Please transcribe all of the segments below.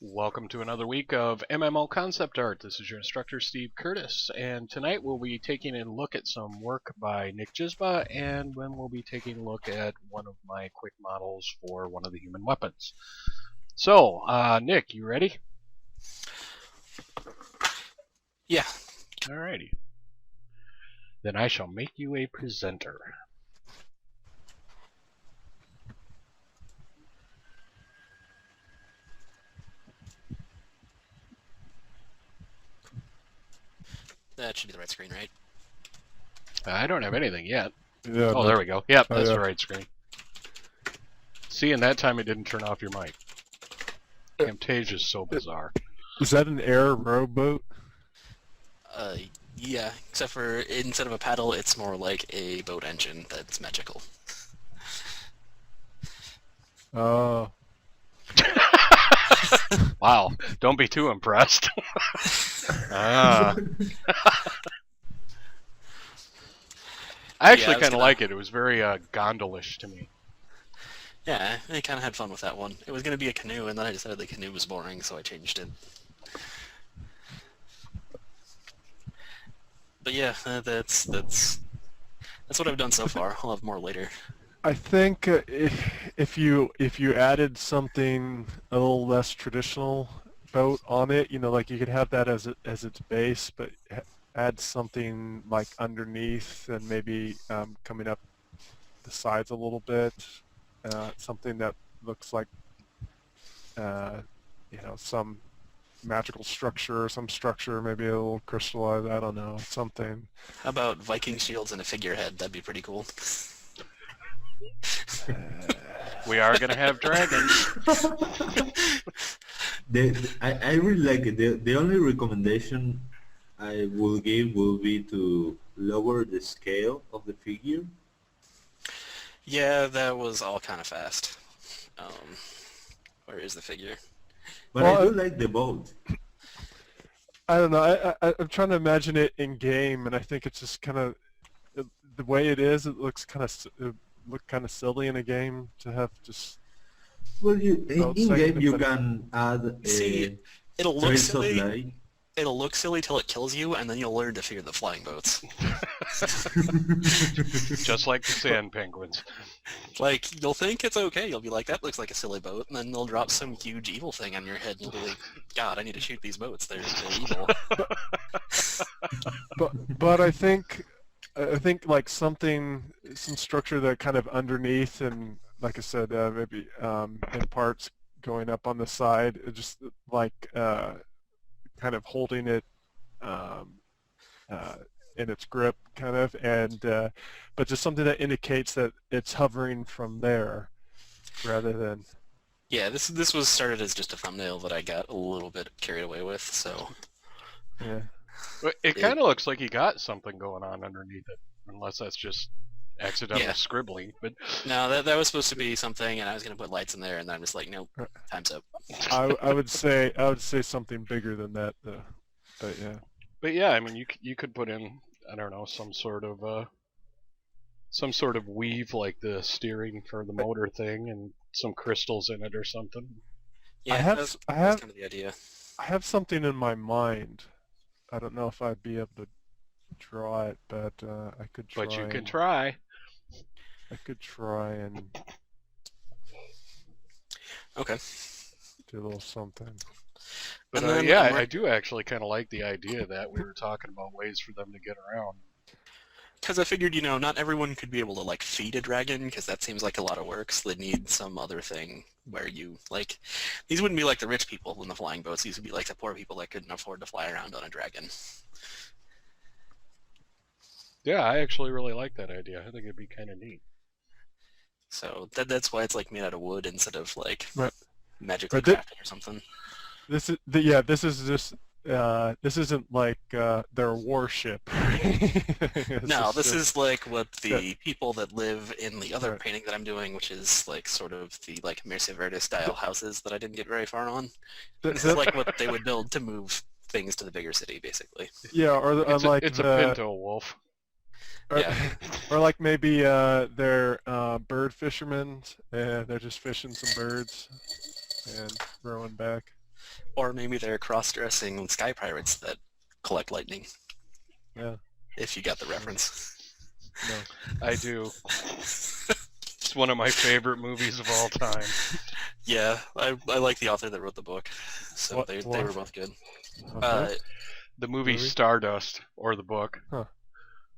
Welcome to another week of MMO Concept Art. This is your instructor, Steve Curtis, and tonight we'll be taking a look at some work by Nick Jizba, and then we'll be taking a look at one of my quick models for one of the human weapons. So, Nick, you ready? Yeah. Alrighty. Then I shall make you a presenter. That should be the right screen, right? I don't have anything yet. Yeah, Oh, there we go. Yep, that's yeah. the right screen. See, and that time it didn't turn off your mic. Camtasia's so bizarre. Is that an air rowboat? Yeah, except for instead of a paddle, it's more like a boat engine that's magical. Oh. Wow, don't be too impressed. I actually kind of like it. It was very gondolish to me. Yeah, I kind of had fun with that one. It was going to be a canoe, and then I decided the canoe was boring, so I changed it. But yeah, that's what I've done so far. I'll have more later. I think if you added something a little less traditional boat on it, like you could have that as its base, but add something like underneath and maybe coming up the sides a little bit, something that looks like some magical structure or some structure, maybe a little crystallized, I don't know, something. How about Viking shields and a figurehead? That'd be pretty cool. We are going to have dragons. I really like it. The only recommendation I will give will be to lower the scale of the figure. Yeah, that was all kind of fast. Where is the figure? But Well, I do like the boat. I don't know. I'm trying to imagine it in game, and I think it's just kind of the way it is. It looks kind of silly in a game to have just. Well, in game you but- can add See, it'll look trails of silly. light. It'll look silly till it kills you, and then you'll learn to fear the flying boats. Just like the sand penguins. Like, you'll think it's okay. You'll be like, that looks like a silly boat, and then they'll drop some huge evil thing on your head, and you'll be like, God, I need to shoot these boats. They're evil. But I think like some structure that kind of underneath, and like I said, maybe in parts going up on the side, just like kind of holding it in its grip, kind of, and but just something that indicates that it's hovering from there, rather than. Yeah, this was started as just a thumbnail that I got a little bit carried away with, so. Yeah. But it kind of looks like you got something going on underneath it, unless that's just accidental scribbling. But no, that was supposed to be something, and I was gonna put lights in there, and then I'm just like, nope, time's up. I would say something bigger than that, though. But yeah. But yeah, I mean, you could put in, I don't know, some sort of weave like the steering for the motor thing, and some crystals in it or something. Yeah, that's kind of the idea. I have something in my mind. I don't know if I'd be able to draw it, but I could try. But you can try. I could try and Okay. do a little something. But And then yeah, I do actually kind of like the idea that we were talking about ways for them to get around. Because I figured, not everyone could be able to, like, feed a dragon, because that seems like a lot of work, so they need some other thing where you, like, these wouldn't be like the rich people in the flying boats, these would be like the poor people that couldn't afford to fly around on a dragon. Yeah, I actually really like that idea. I think it'd be kind of neat. So that's why it's, like, made out of wood instead of, like, Right. magically But crafted or something. This is just this isn't like their warship. No, this is like what the people that live in the other painting that I'm doing, which is like sort of the like Mercia Verde style houses that I didn't get very far on. This is like what they would build to move things to the bigger city, basically. Yeah, or like it's a pinto wolf. Or like maybe they're bird fishermen and they're just fishing some birds and rowing back. Or maybe they're cross-dressing sky pirates that collect lightning. Yeah. If you got the reference. No. I do. It's one of my favorite movies of all time. Yeah, I like the author that wrote the book, so they were both good. Okay. The movie Stardust, or the book. Huh.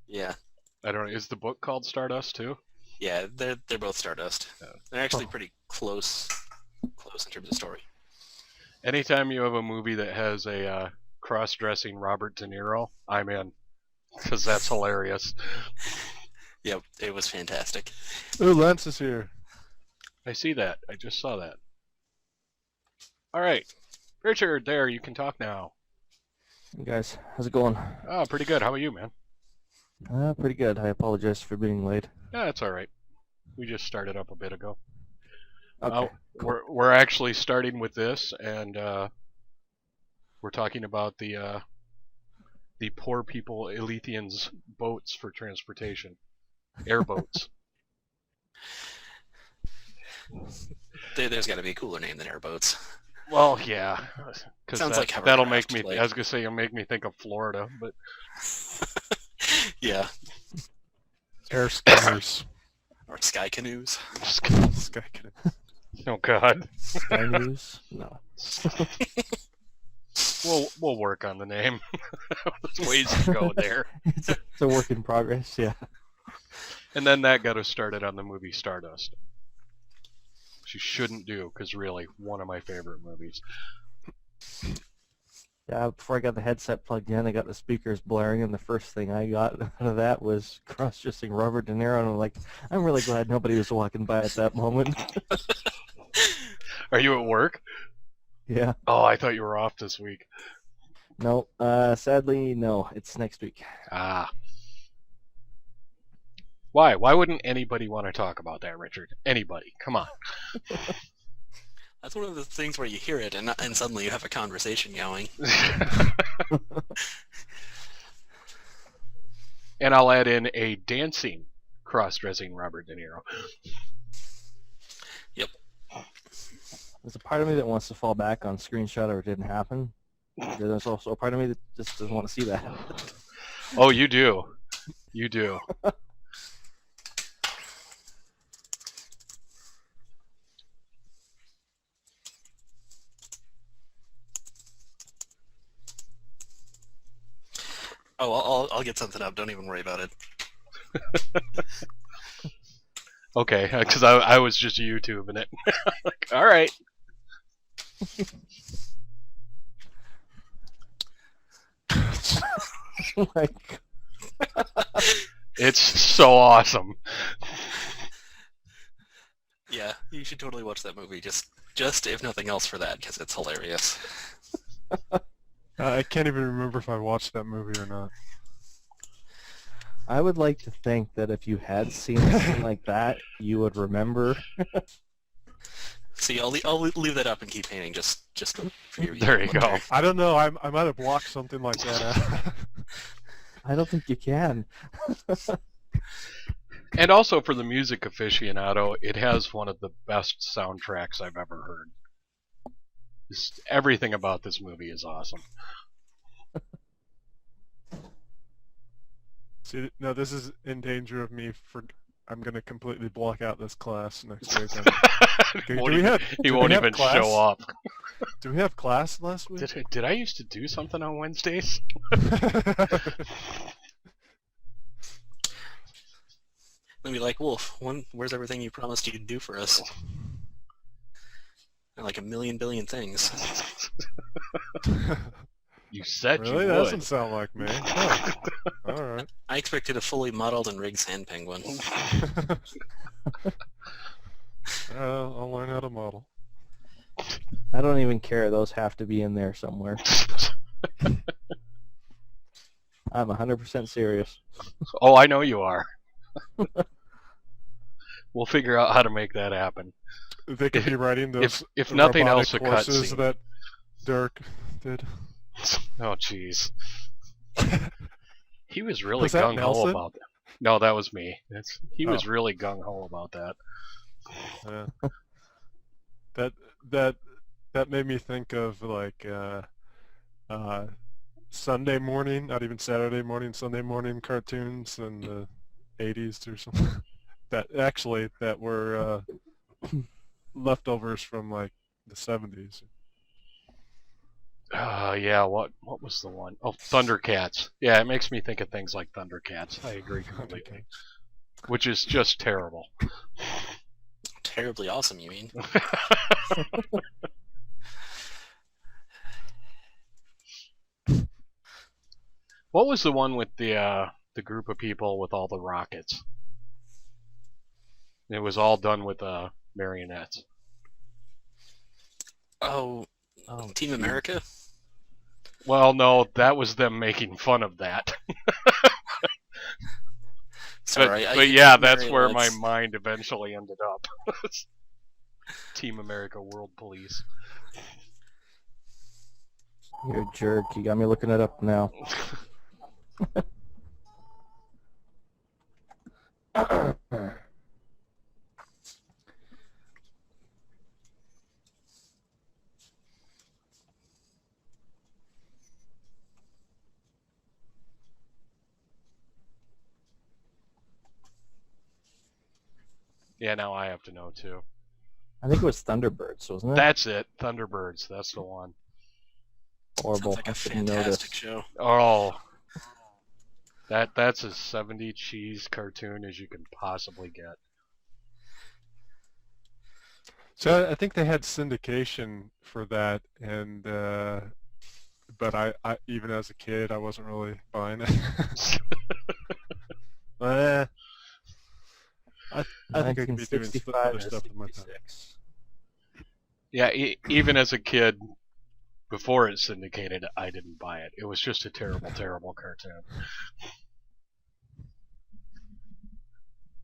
Yeah. I don't know. Is the book called Stardust too? Yeah, they're both Stardust. They're actually pretty close in terms of story. Anytime you have a movie that has a cross-dressing Robert De Niro, I'm in, because that's hilarious. Yep, it was fantastic. Ooh, Lance is here. I see that. I just saw that. All right, Richard, there, you can talk now. Hey guys, how's it going? Oh, pretty good. How about you, man? Pretty good. I apologize for being late. Yeah, that's all right. We just started up a bit ago. Okay. Cool. We're actually starting with this, and we're talking about the poor people Elithians' boats for transportation, airboats. There's got to be a cooler name than airboats. Well, yeah, because that'll make me. Like... I was gonna say, it'll make me think of Florida, but yeah, Air schooners. Or sky canoes. Sky canoes. Oh God. Sky News? No. We'll work on the name. There's ways to go there. It's a work in progress, yeah. And then that got us started on the movie Stardust. Which you shouldn't do, because really, one of my favorite movies. Yeah, before I got the headset plugged in, I got the speakers blaring, and the first thing I got out of that was cross-dressing Robert De Niro, and I'm like, I'm really glad nobody was walking by at that moment. Are you at work? Yeah. Oh, I thought you were off this week. No, sadly, no. It's next week. Ah. Why? Why wouldn't anybody want to talk about that, Richard? Anybody. Come on. That's one of the things where you hear it and suddenly you have a conversation going. And I'll add in a dancing, cross-dressing Robert De Niro. Yep. There's a part of me that wants to fall back on screenshot or it didn't happen. There's also a part of me that just doesn't want to see that. Oh, you do. You do. Oh, I'll get something up. Don't even worry about it. Okay, because I was just YouTubing it. Like, all right. Like, it's so awesome. Yeah, you should totally watch that movie. Just if nothing else for that, because it's hilarious. I can't even remember if I watched that movie or not. I would like to think that if you had seen something like that, you would remember. See, I'll leave that up and keep painting just for your There you go. I don't know. I might have blocked something like that out. I don't think you can. And also for the music aficionado, it has one of the best soundtracks I've ever heard. Just everything about this movie is awesome. See, no, this is in danger of me I'm going to completely block out this class next week. He won't even show up. Do we have class last week? Did I used to do something on Wednesdays? They'll be like, Wolf, where's everything you promised you'd do for us? And like a million billion things. You said really? You would. That doesn't sound like me. Oh. All right. I expected a fully modeled and rigged sand penguin. I'll learn how to model. I don't even care. Those have to be in there somewhere. I'm 100% serious. Oh, I know you are. We'll figure out how to make that happen. They could be writing those if nothing else, a courses cutscene that Dirk did. Oh, jeez. He was really Was that gung ho Nelson? about that. No, that was me. He was really gung ho about that. That that made me think of like Sunday morning, not even Saturday morning, Sunday morning cartoons in the 80s or something. that were leftovers from like the 70s. Yeah, what was the one? Oh, Thundercats. Yeah, it makes me think of things like Thundercats. I agree completely. Which is just terrible. Terribly awesome, you mean? What was the one with the group of people with all the rockets? It was all done with marionettes. Oh, Team America? Well, no, that was them making fun of that. Sorry, but yeah, that's where my mind eventually ended up. Team America World Police. You're a jerk. You got me looking it up now. Yeah, now I have to know too. I think it was Thunderbirds, wasn't it? That's it. Thunderbirds. That's the one. Horrible. Sounds like a I shouldn't know fantastic this. show. Oh, that's as 70 cheese cartoon as you can possibly get. So I think they had syndication for that, and but I even as a kid I wasn't really buying it. I think I could be doing other stuff with my time. Yeah, even as a kid, before it's syndicated, I didn't buy it. It was just a terrible, terrible cartoon.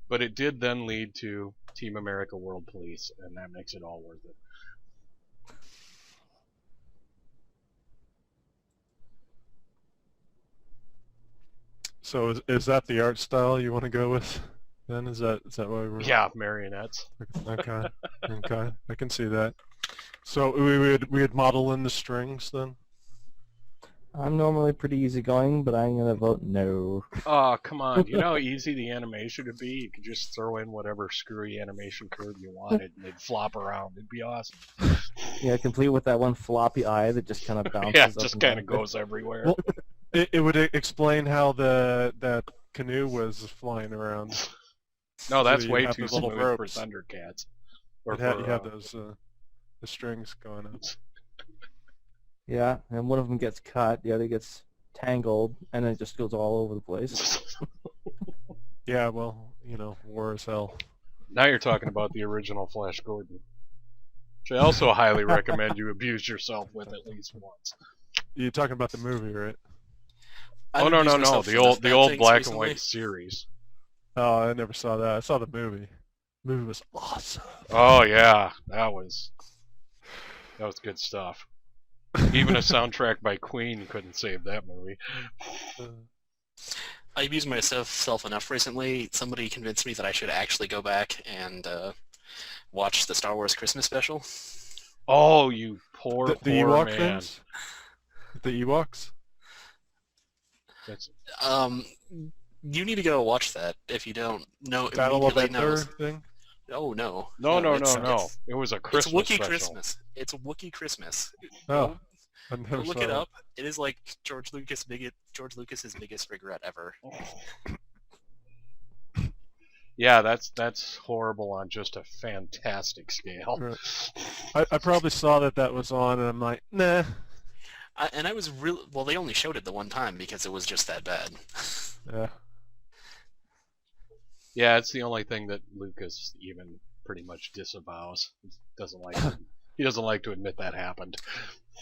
But it did then lead to Team America World Police, and that makes it all worth it. So is that the art style you want to go with? Then is that why we're? Yeah, marionettes. Okay, okay, I can see that. So we would model in the strings then. I'm normally pretty easygoing, but I'm gonna vote no. Oh, come on. You know how easy the animation would be? You could just throw in whatever screwy animation curve you wanted, and they'd flop around. It'd be awesome. Yeah, complete with that one floppy eye that just kind of bounces Yeah, up it just and kind of down. goes everywhere. Well, it would explain how that canoe was flying around. No, that's you way have too those little smooth for ropes. Thundercats. Or You have those the strings going up. Yeah, and one of them gets cut, the other gets tangled, and it just goes all over the place. Yeah, well, you know, war is hell. Now you're talking about the original Flash Gordon. Which I also highly recommend you abuse yourself with at least once. You're talking about the movie, right? Oh, no. The old black and white series. Oh, I never saw that. I saw the movie. The movie was awesome. Oh, yeah. That was good stuff. Even a soundtrack by Queen couldn't save that movie. I abused myself enough recently. Somebody convinced me that I should actually go back and watch the Star Wars Christmas special. Oh, you poor The Ewok man. things? The Ewoks? That's... You need to go watch that if you don't know. Battle of immediately knows. Endor thing? Oh no. No. It's, It was a Christmas It's Wookiee special. Christmas. It's Wookiee Christmas. Oh, I never Look saw it that. up. It is like George Lucas's biggest regret ever. Yeah, that's horrible on just a fantastic scale. Right. I probably saw that was on, and I'm like, nah. I was really well. They only showed it the one time because it was just that bad. Yeah. Yeah, it's the only thing that Lucas even pretty much disavows. He doesn't like to admit that happened.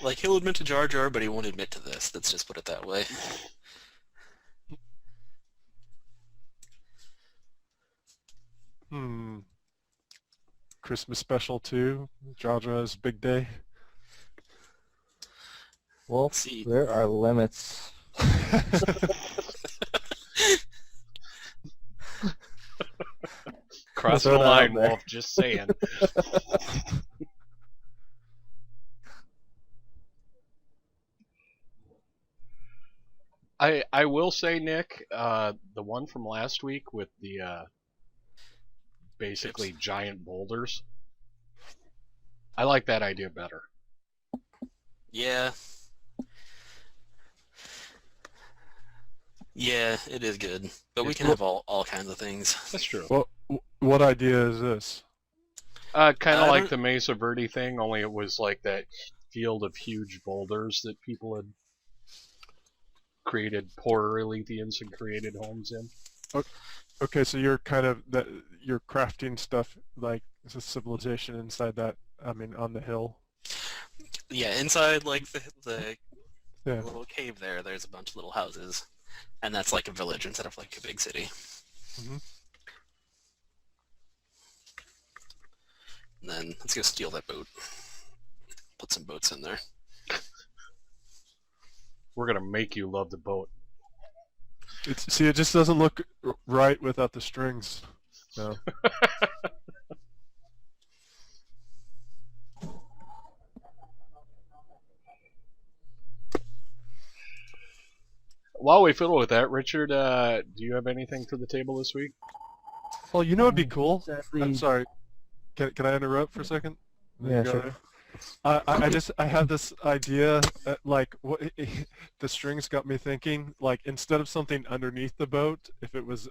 Like, he'll admit to Jar Jar, but he won't admit to this. Let's just put it that way. Christmas special too. Jar Jar's big day. Well, See. there are limits. Cross the Throw that out line, there. Wolf. Just saying. I will say, Nick, the one from last week with the basically giant boulders, I like that idea better. Yeah. Yeah, it is good. But we can have all kinds of things. That's true. What idea is this? Kind of like the Mesa Verde thing, only it was like that field of huge boulders that people had created, poor Earlethians had created homes in. Okay, so you're kind of you're crafting stuff like it's a civilization inside that. I mean, on the hill. Yeah, inside like the Yeah. little cave there's a bunch of little houses, and that's like a village instead of like a big city. Mm-hmm. And then let's go steal that boat. Put some boats in there. We're gonna make you love the boat. See, it just doesn't look right without the strings. No. While we fiddle with that, Richard, do you have anything for the table this week? Well, you know what'd be cool? Exactly. I'm sorry. Can I interrupt for a second? Yeah, Go sure. ahead. I have this idea, like the strings got me thinking, like instead of something underneath the boat, if it was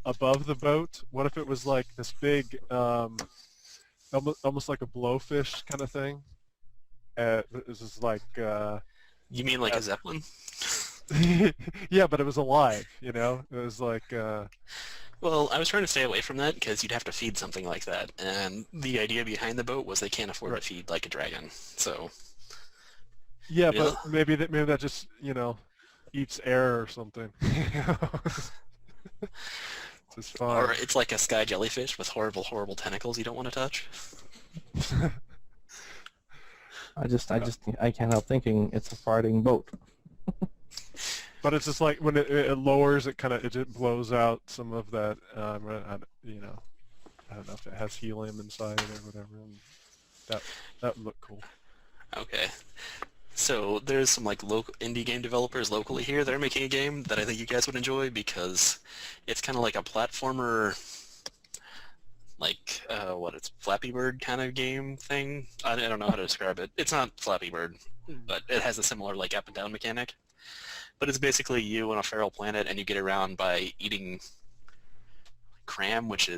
above the boat, what if it was like this big, almost like a blowfish kind of thing? This is like. You mean like a zeppelin? Yeah, but it was alive. You know, it was like. Well, I was trying to stay away from that because you'd have to feed something like that, and the idea behind the boat was they can't afford to feed like a dragon. So. Yeah, but maybe that just eats air or something. It's fine. Or it's like a sky jellyfish with horrible, horrible tentacles you don't want to touch. I can't help thinking it's a farting boat. But it's just like when it lowers, it just blows out some of that. I don't know if it has helium inside it or whatever. And that would look cool. Okay. So there's some like local indie game developers locally here that are making a game that I think you guys would enjoy because it's kind of like a platformer, like it's Flappy Bird kind of game thing. I don't know how to describe it. It's not Flappy Bird, but it has a similar like up and down mechanic. But it's basically you on a feral planet, and you get around by eating cram, which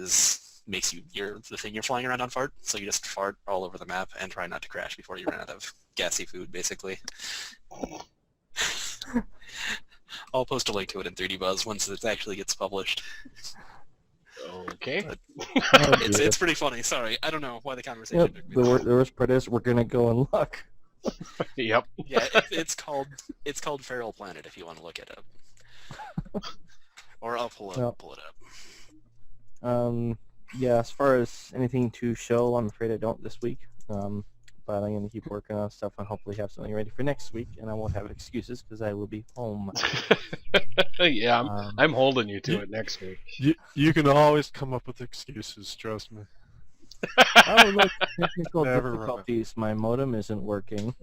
makes you the thing you're flying around on fart. So you just fart all over the map and try not to crash before you run out of gassy food, basically. I'll post a link to it in 3D Buzz once it actually gets published. Okay. It's pretty funny. Sorry, I don't know why the conversation. Yep, the worst part is we're gonna go and look. Yep. Yeah, it's called Feral Planet if you want to look it up. Or I'll pull it up. Yeah, as far as anything to show, I'm afraid I don't this week. But I'm going to keep working on stuff and hopefully have something ready for next week, and I won't have excuses because I will be home. Yeah, I'm holding you to it next week. You can always come up with excuses, trust me. Oh, look, technical difficulties. My modem isn't working.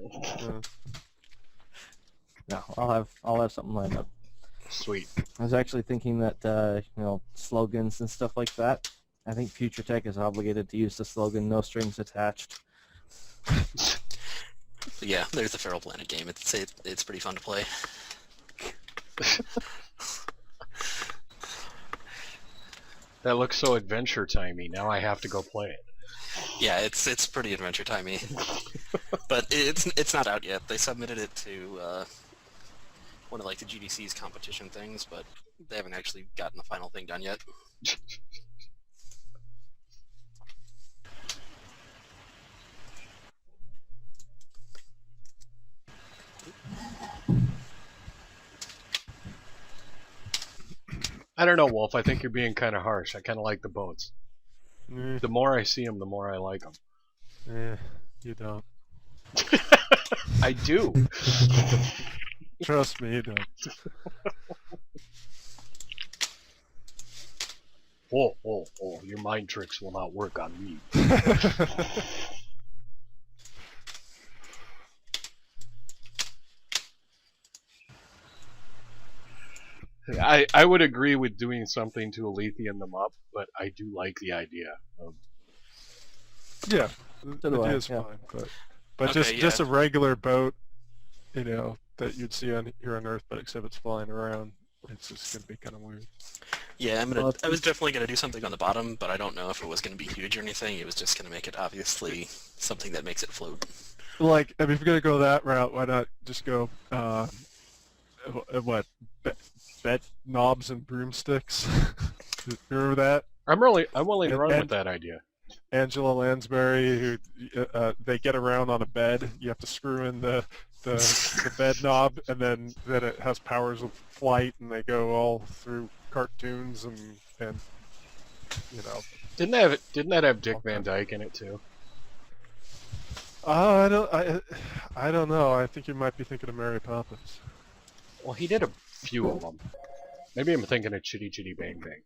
No, I'll have something lined up. Sweet. I was actually thinking that slogans and stuff like that. I think Future Tech is obligated to use the slogan "No strings attached." Yeah, there's the Feral Planet game. It's pretty fun to play. That looks so Adventure Timey. Now I have to go play it. Yeah, it's pretty Adventure Timey, but it's not out yet. They submitted it to one of like the GDC's competition things, but they haven't actually gotten the final thing done yet. I don't know, Wolf. I think you're being kind of harsh. I kind of like the boats. The more I see them, the more I like them. You don't. I do. Trust me, you don't. Oh, your mind tricks will not work on me. I would agree with doing something to Alethian them up, but I do like the idea of. Yeah, So the do I, idea is yeah. fine, but Okay, just yeah. a regular boat, that you'd see here on Earth, but except it's flying around. It's just gonna be kind of weird. Yeah, I was definitely gonna do something on the bottom, but I don't know if it was gonna be huge or anything. It was just gonna make it obviously something that makes it float. Like, if you're gonna go that route, why not just go what bed knobs and broomsticks? Remember that? I'm willing to run And- with that idea. Angela Lansbury, who they get around on a bed. You have to screw in the bed knob, and then it has powers of flight, and they go all through cartoons and Didn't that have Dick Van Dyke in it too? I don't know. I think you might be thinking of Mary Poppins. Well, he did a few of them. Maybe I'm thinking of Chitty Chitty Bang Bang.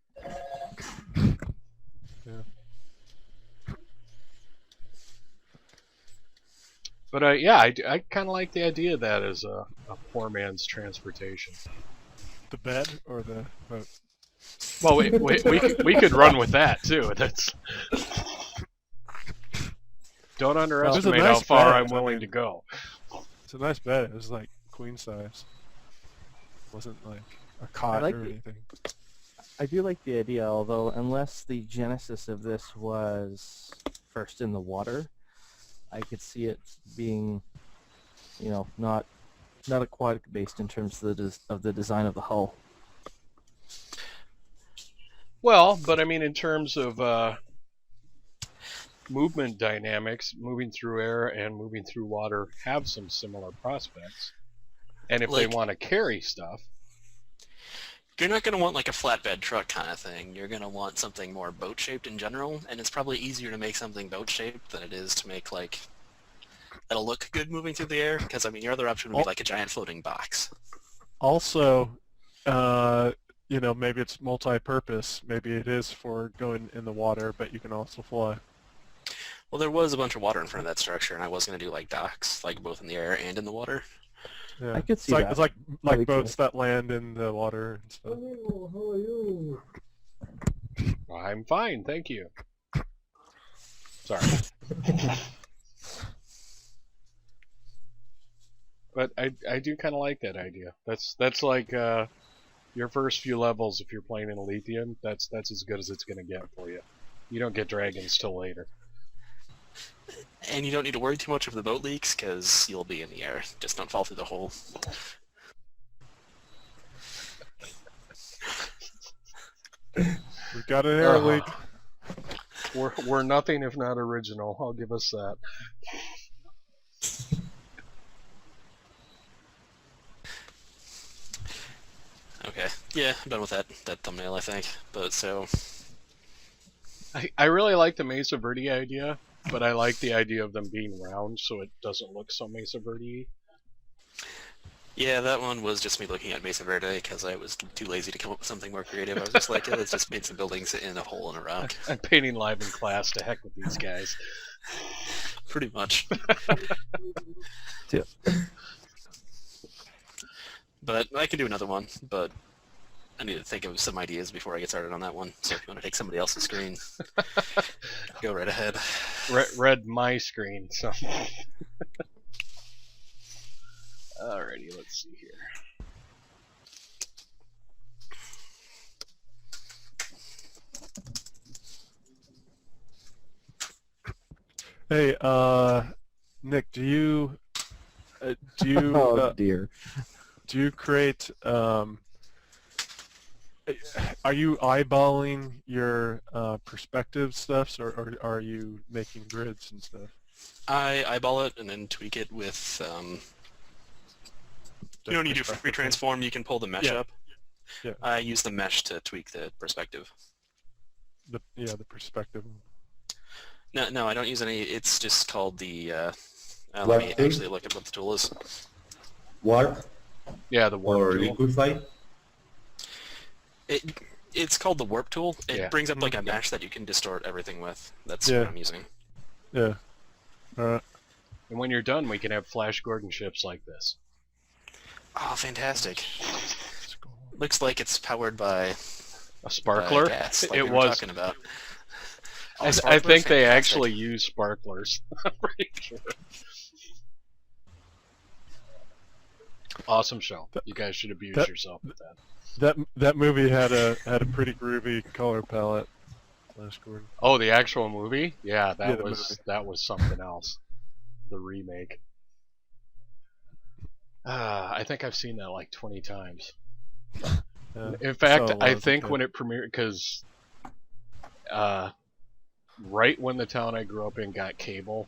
Yeah. But yeah, I kind of like the idea of that as a poor man's transportation. The bed or the boat? Well, we could run with that too. That's don't underestimate nice how far bed. I'm willing to go. It's a nice bed. It was like queen size. It wasn't like a cot like or it. anything. I do like the idea, although unless the genesis of this was first in the water, I could see it being, not aquatic based in terms of the design of the hull. Well, but I mean, in terms of movement dynamics, moving through air and moving through water have some similar prospects. And if they want to carry stuff, You're not going to want like a flatbed truck kind of thing. You're going to want something more boat-shaped in general, and it's probably easier to make something boat-shaped than it is to make like that'll look good moving through the air. Because I mean, your other option would be like a giant floating box. Also, maybe it's multi-purpose. Maybe it is for going in the water, but you can also fly. Well, there was a bunch of water in front of that structure, and I was going to do like docks, like both in the air and in the water. Yeah. I could see it's like, that. It's like That'd be boats that land in the water and stuff. Hello, how are you? I'm fine, thank you. Sorry. But I do kind of like that idea. That's like your first few levels if you're playing in Alethian. That's as good as it's gonna get for you. You don't get dragons till later. And you don't need to worry too much if the boat leaks, because you'll be in the air. Just don't fall through the hole. We've got an air leak. We're nothing if not original. I'll give us that. Okay. Yeah, I'm done with that thumbnail, I think. But so... I really like the Mesa Verde idea, but I like the idea of them being round so it doesn't look so Mesa Verde. Yeah, that one was just me looking at Mesa Verde because I was too lazy to come up with something more creative. I was just like, let's just paint some buildings in a hole in a rock. I'm painting live in class, to heck with these guys. Pretty much. Yeah. But I can do another one, but I need to think of some ideas before I get started on that one. So if you want to take somebody else's screen, go right ahead. Read my screen, so... Alrighty, let's see here. Hey, Nick, do you Oh dear. do you create are you eyeballing your perspective stuffs, or are you making grids and stuff? I eyeball it and then tweak it with when you do free transform, you can pull the mesh up. Yeah. I use the mesh to tweak the perspective. The perspective. No, I don't use any. It's just called the. Let Warp me tool? actually look at what the tool is. Warp Yeah, the warp or tool. liquefy? It's called the warp tool. It Yeah. brings up like a mesh that you can distort everything with. That's Yeah. what I'm using. Yeah. Alright. And when you're done, we can have Flash Gordon ships like this. Oh, fantastic! Looks like it's powered by A sparkler? gas, like It we were was. talking about. I Sparklers? think they Fantastic. actually use sparklers. I'm pretty sure. Awesome show. You guys should abuse yourself with that. That movie had a pretty groovy color palette. Flash Gordon. Oh, the actual movie? Yeah, the that was something else. The remake. I think I've seen that like 20 times. In fact, I think when it premiered, because right when the town I grew up in got cable,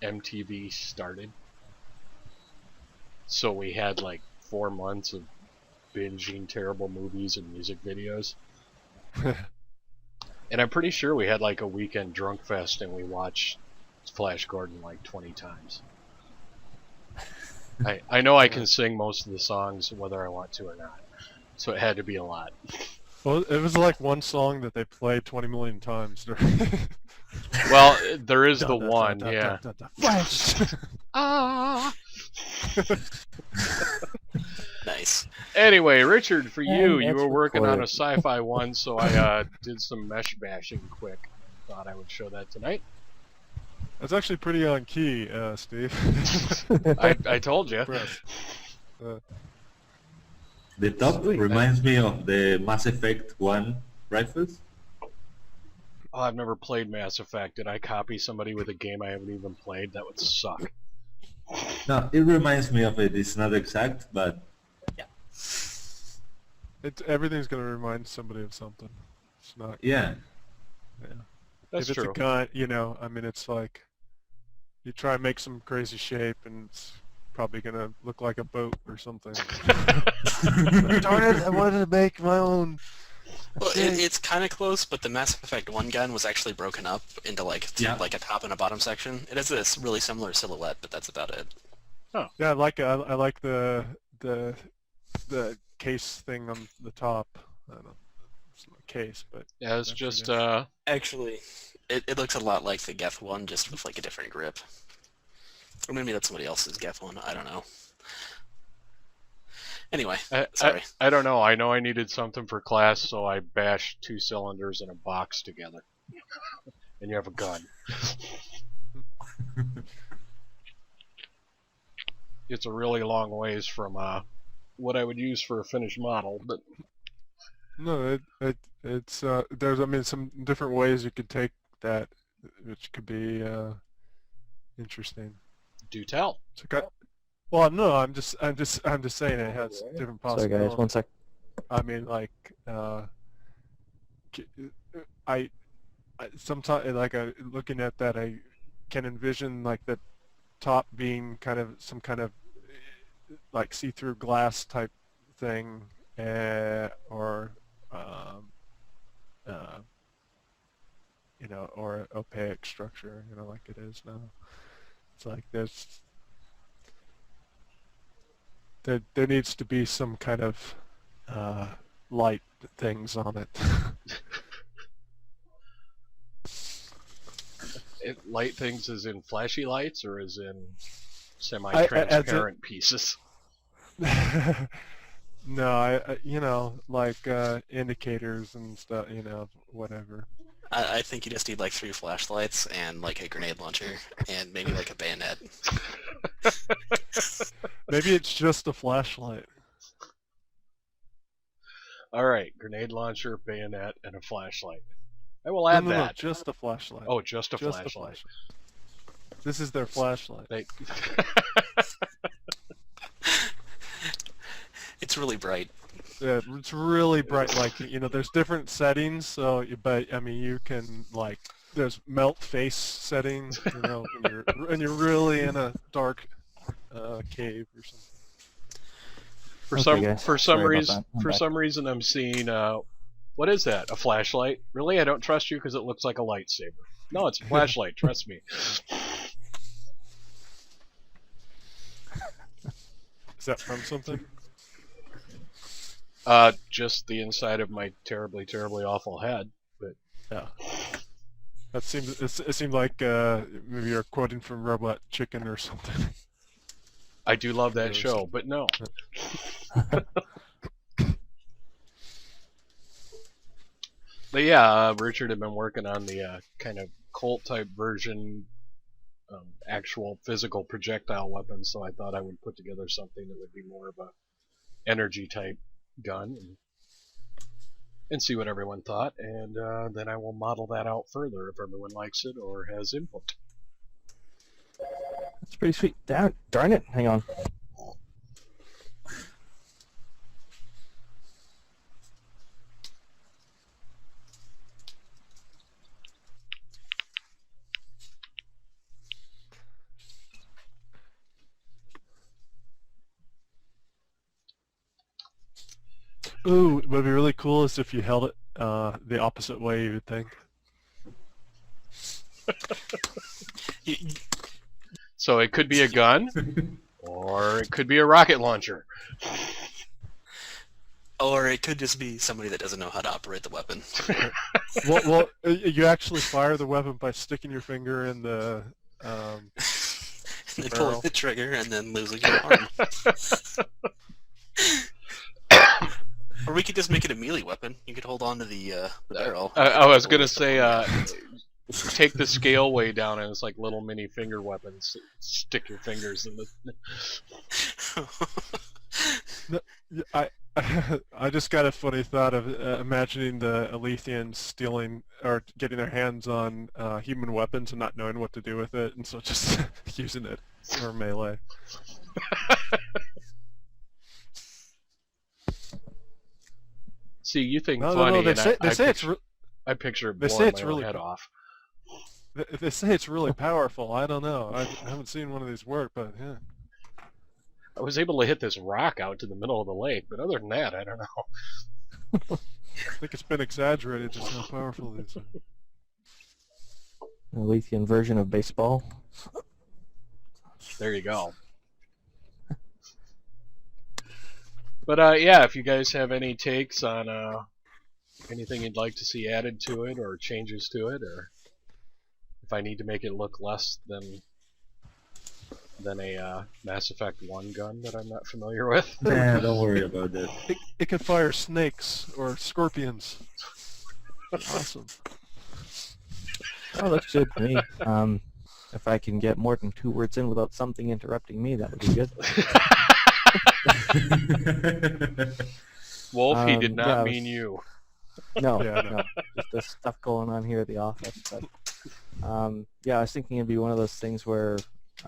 MTV started. So we had like 4 months of binging terrible movies and music videos. And I'm pretty sure we had like a weekend drunk fest and we watched Flash Gordon like 20 times. I know I can sing most of the songs whether I want to or not. So it had to be a lot. Well, it was like one song that they played 20 million times. Well, there is the one, yeah. Flash! Ah! Nice. Anyway, Richard, for you And were it's working on a recorded. sci-fi one, so I did some mesh bashing quick. Thought I would show that tonight. That's actually pretty on key, Steve. I told you. Impressed. The top Sweet. reminds me of the Mass Effect 1 rifles. Oh, I've never played Mass Effect. Did I copy somebody with a game I haven't even played? That would suck. No, it reminds me of it. It's not exact, but Everything's going to remind somebody of something. It's not. yeah. That's if it's true. a gun, I mean, it's like you try and make some crazy shape, and it's probably going to look like a boat or something. Darn it! I wanted to make my own. Well, it's kind of close, but the Mass Effect 1 gun was actually broken up into like like a top and a bottom section. It has this really similar silhouette, but that's about it. Yeah, I like the case thing on the top. I don't know. It's not a case, but Yeah, it's that's just pretty Actually, it looks a lot like the Geth one, just with like a different grip. Or maybe that's somebody else's Geth one. I don't know. Anyway, sorry. I don't know. I know I needed something for class, so I bashed 2 cylinders in a box together. And you have a gun. It's a really long ways from what I would use for a finished model, but No, it's there's some different ways you could take that, which could be interesting. do tell. Well, no, I'm just saying it has different Sorry possibilities. guys, one sec. I mean, like, I sometimes looking at that, I can envision like the top being kind of some kind of like see-through glass type thing, or or opaque structure, like it is now. It's like there needs to be some kind of light things on it. Light things as in flashy lights or as in semi-transparent pieces? No, like indicators and stuff, whatever. I think you just need like 3 flashlights and like a grenade launcher and maybe like a bayonet. Maybe it's just a flashlight. Alright, grenade launcher, bayonet, and a flashlight. I will add No, that. just a flashlight. Oh, just a Just flashlight. This is their flashlight. It's really bright. Yeah, it's really bright. Like, there's different settings. So, but I mean, you can there's melt face settings. And you're really in a dark cave or something. For some reason, I'm seeing. What is that? A flashlight? Really? I don't trust you because it looks like a lightsaber. No, it's a flashlight. Trust me. Is that from something? Just the inside of my terribly, terribly awful head. But yeah, that seems. It seemed like maybe you're quoting from Robot Chicken or something. I do love that show, but no. But yeah, Richard had been working on the kind of Colt type version, actual physical projectile weapon, so I thought I would put together something that would be more of a energy type gun and see what everyone thought, and then I will model that out further if everyone likes it or has input. That's pretty sweet. Darn it. Hang on. Ooh, what would be really cool is if you held it the opposite way, you would think. So it could be a gun, or it could be a rocket launcher. Or it could just be somebody that doesn't know how to operate the weapon. Well, you actually fire the weapon by sticking your finger in the And then barrel. pulling the trigger and then losing your arm. Or we could just make it a melee weapon. You could hold on to the barrel. I was gonna say, take the scale way down, and it's like little mini finger weapons. Stick your fingers in the. I just got a funny thought of imagining the Alethians stealing or getting their hands on human weapons and not knowing what to do with it, and so just using it for melee. See, you think No, funny, they and say, I picture it they say blowing it's my really own head off. they say it's really powerful. I don't know. I haven't seen one of these work, but yeah. I was able to hit this rock out to the middle of the lake, but other than that, I don't know. I think it's been exaggerated just how powerful it is. A Lethean version of baseball. There you go. But yeah, if you guys have any takes on anything you'd like to see added to it, or changes to it, or if I need to make it look less than a Mass Effect 1 gun that I'm not familiar with. Nah, don't worry about that. It can fire snakes or scorpions. Awesome. Oh, looks good to me. If I can get more than 2 words in without something interrupting me, that would be good. Wolf, he did not yeah, mean you. No, Yeah, no, just the stuff going on here at the office. But yeah, I was thinking it'd be one of those things where,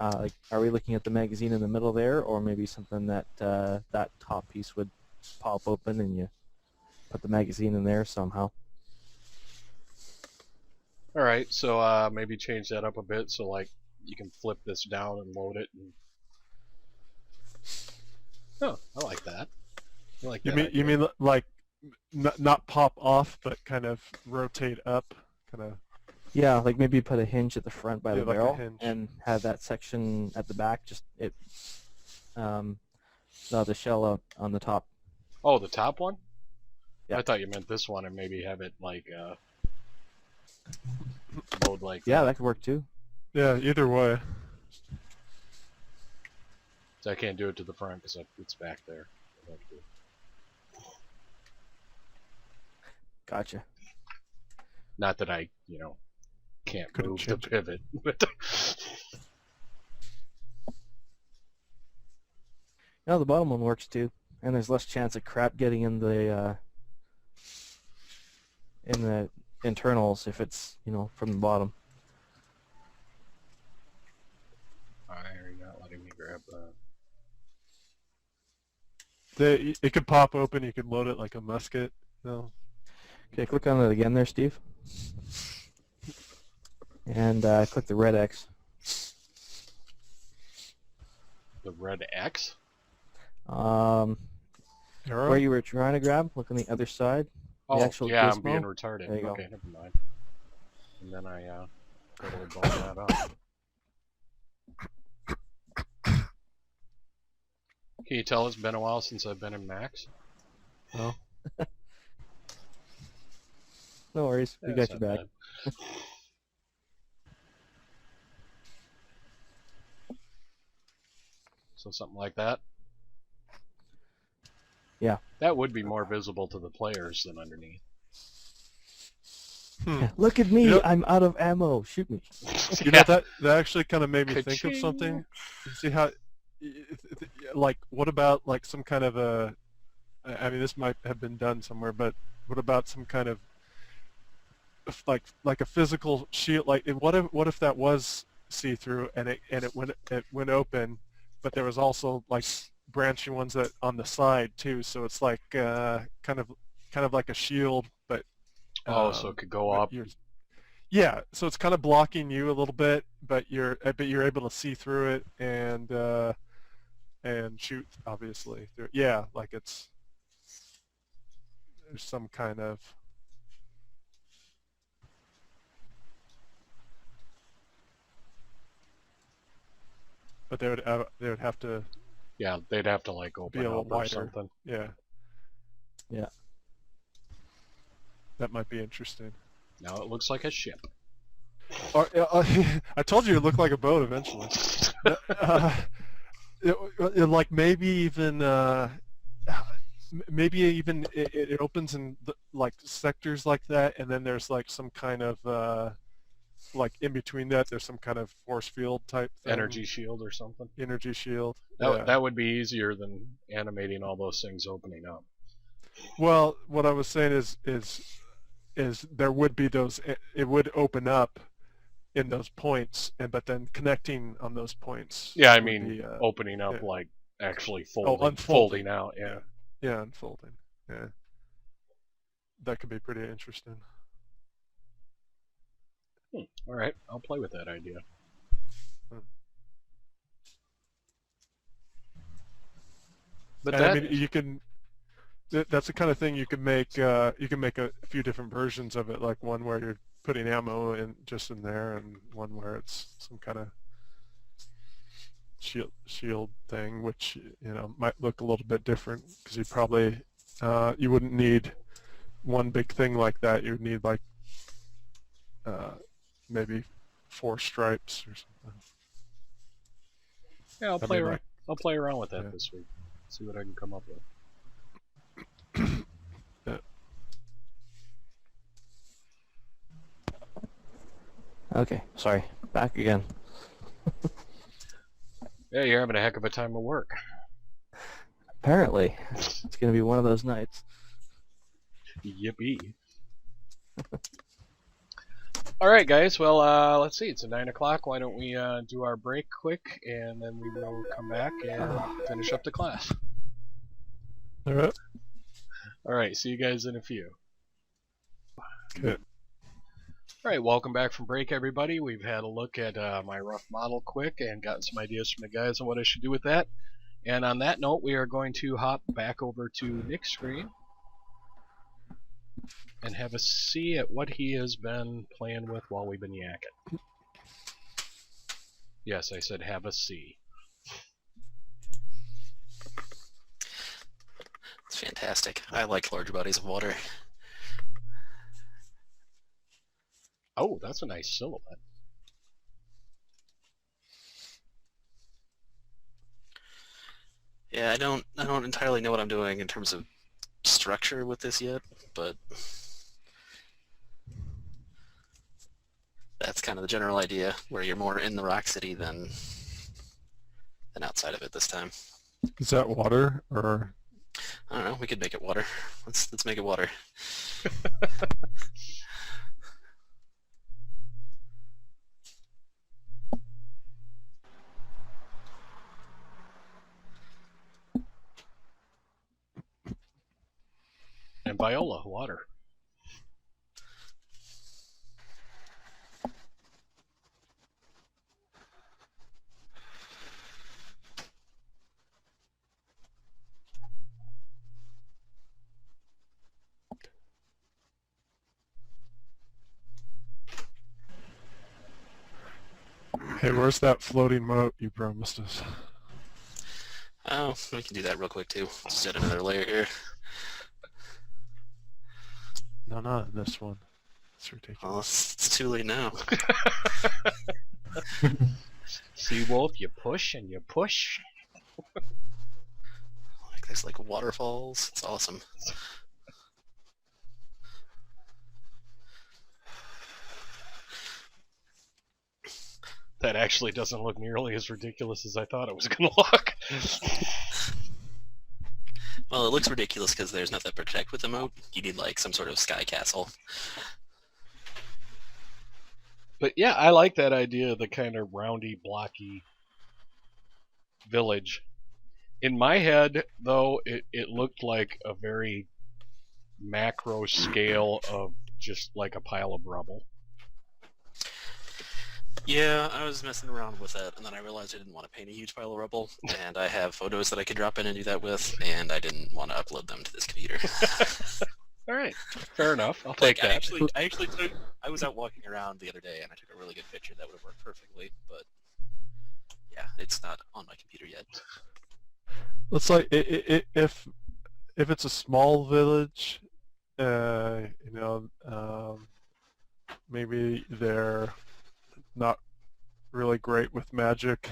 like, are we looking at the magazine in the middle there, or maybe something that that top piece would pop open and you put the magazine in there somehow. Alright, so maybe change that up a bit so like you can flip this down and load it. And... Oh, I like that. I like that. You mean like not pop off, but kind of rotate up, kind of. Yeah, like maybe put a hinge at the front by the like a barrel hinge. and have that section at the back. Just it, the shell out on the top. Oh, the top one? Yeah. I thought you meant this one, and maybe have it like load like. Yeah, that could work too. Yeah, either way. So I can't do it to the front because it's back there. Gotcha. Not that I, can't Couldn't move the change it. pivot. No, the bottom one works too, and there's less chance of crap getting in the internals if it's from the bottom. Why are you not letting me grab It could pop open. You could load it like a musket. No. Okay, click on it again there, Steve. And click the red X. the red X? Arrow? Where you were trying to grab, look on the other side. Oh, actual yeah, I'm gizmo? being retarded. There you go. Okay, never mind. And then I totally balled that up. Can you tell it's been a while since I've been in Max? Oh. No worries, we That's got you not back. bad. So something like that? Yeah. That would be more visible to the players than underneath. Look at me, You know- I'm out of ammo. Shoot me. You know, that actually kind of made me think of Ka-ching. something. You see how, like, what about like some kind of a? I mean, this might have been done somewhere, but what about some kind of like a physical shield? Like, what if that was see-through and it went open, but there was also like branching ones that on the side too. So it's like kind of like a shield, but Oh, so it could go up. Yeah, so it's kind of blocking you a little bit, but you're able to see through it and shoot obviously. Yeah, like there's some kind of. But they would have to Yeah, they'd have to like be open a little up or wider. something. Yeah, Yeah. that might be interesting. Now it looks like a ship. I told you it looked like a boat eventually. Like maybe even it opens in like sectors like that, and then there's like some kind of like in between that there's some kind of force field type thing. Energy shield or something. Energy shield. That would be easier than animating all those things opening up. Well, what I was saying is there would be those. It would open up in those points, but then connecting on those points. Yeah, I would mean be, opening up yeah. like actually unfolding. folding out. Yeah. Yeah, unfolding. Yeah, that could be pretty interesting. All right, I'll play with that idea. But And that, I mean, you can. That's the kind of thing you can make. You can make a few different versions of it, like one where you're putting ammo in just in there, and one where it's some kind of shield thing, which might look a little bit different because you probably you wouldn't need one big thing like that. You'd need like maybe 4 stripes or something. yeah, I'll That'd play be around. like- I'll play around with that yeah. this week. See what I can come up with. Yeah. Okay, sorry. Back again. Yeah, you're having a heck of a time at work. Apparently, it's going to be one of those nights. Yippee. Alright guys, well let's see, it's 9 o'clock, why don't we do our break quick and then we will come back and finish up the class. Alright. Alright, see you guys in a few. Good. Alright, welcome back from break everybody. We've had a look at my rough model quick and gotten some ideas from the guys on what I should do with that. And on that note, we are going to hop back over to Nick's screen and have a see at what he has been playing with while we've been yakking. Yes, I said have a see. It's fantastic. I like large bodies of water. Oh, that's a nice silhouette. Yeah, I don't entirely know what I'm doing in terms of structure with this yet, but that's kind of the general idea, where you're more in the rock city than outside of it this time. Is that water or? I don't know. We could make it water. Let's make it water. And Viola, water. Hey, where's that floating moat you promised us? Oh, we can do that real quick too. Just add another layer here. No, not in this one. It's Oh, ridiculous. it's too late now. See, Wolf, you push and you push. Like there's like waterfalls. It's awesome. That actually doesn't look nearly as ridiculous as I thought it was going to look. Well, it looks ridiculous because there's nothing to protect with the moat. You need like some sort of sky castle. But yeah, I like that idea, the kind of roundy, blocky village. In my head, though, it looked like a very macro scale of just like a pile of rubble. Yeah, I was messing around with it, and then I realized I didn't want to paint a huge pile of rubble, and I have photos that I could drop in and do that with, and I didn't want to upload them to this computer. All right, fair enough. I'll take that. I was out walking around the other day, and I took a really good picture that would have worked perfectly, but yeah, it's not on my computer yet. Looks like if it's a small village, maybe they're not really great with magic.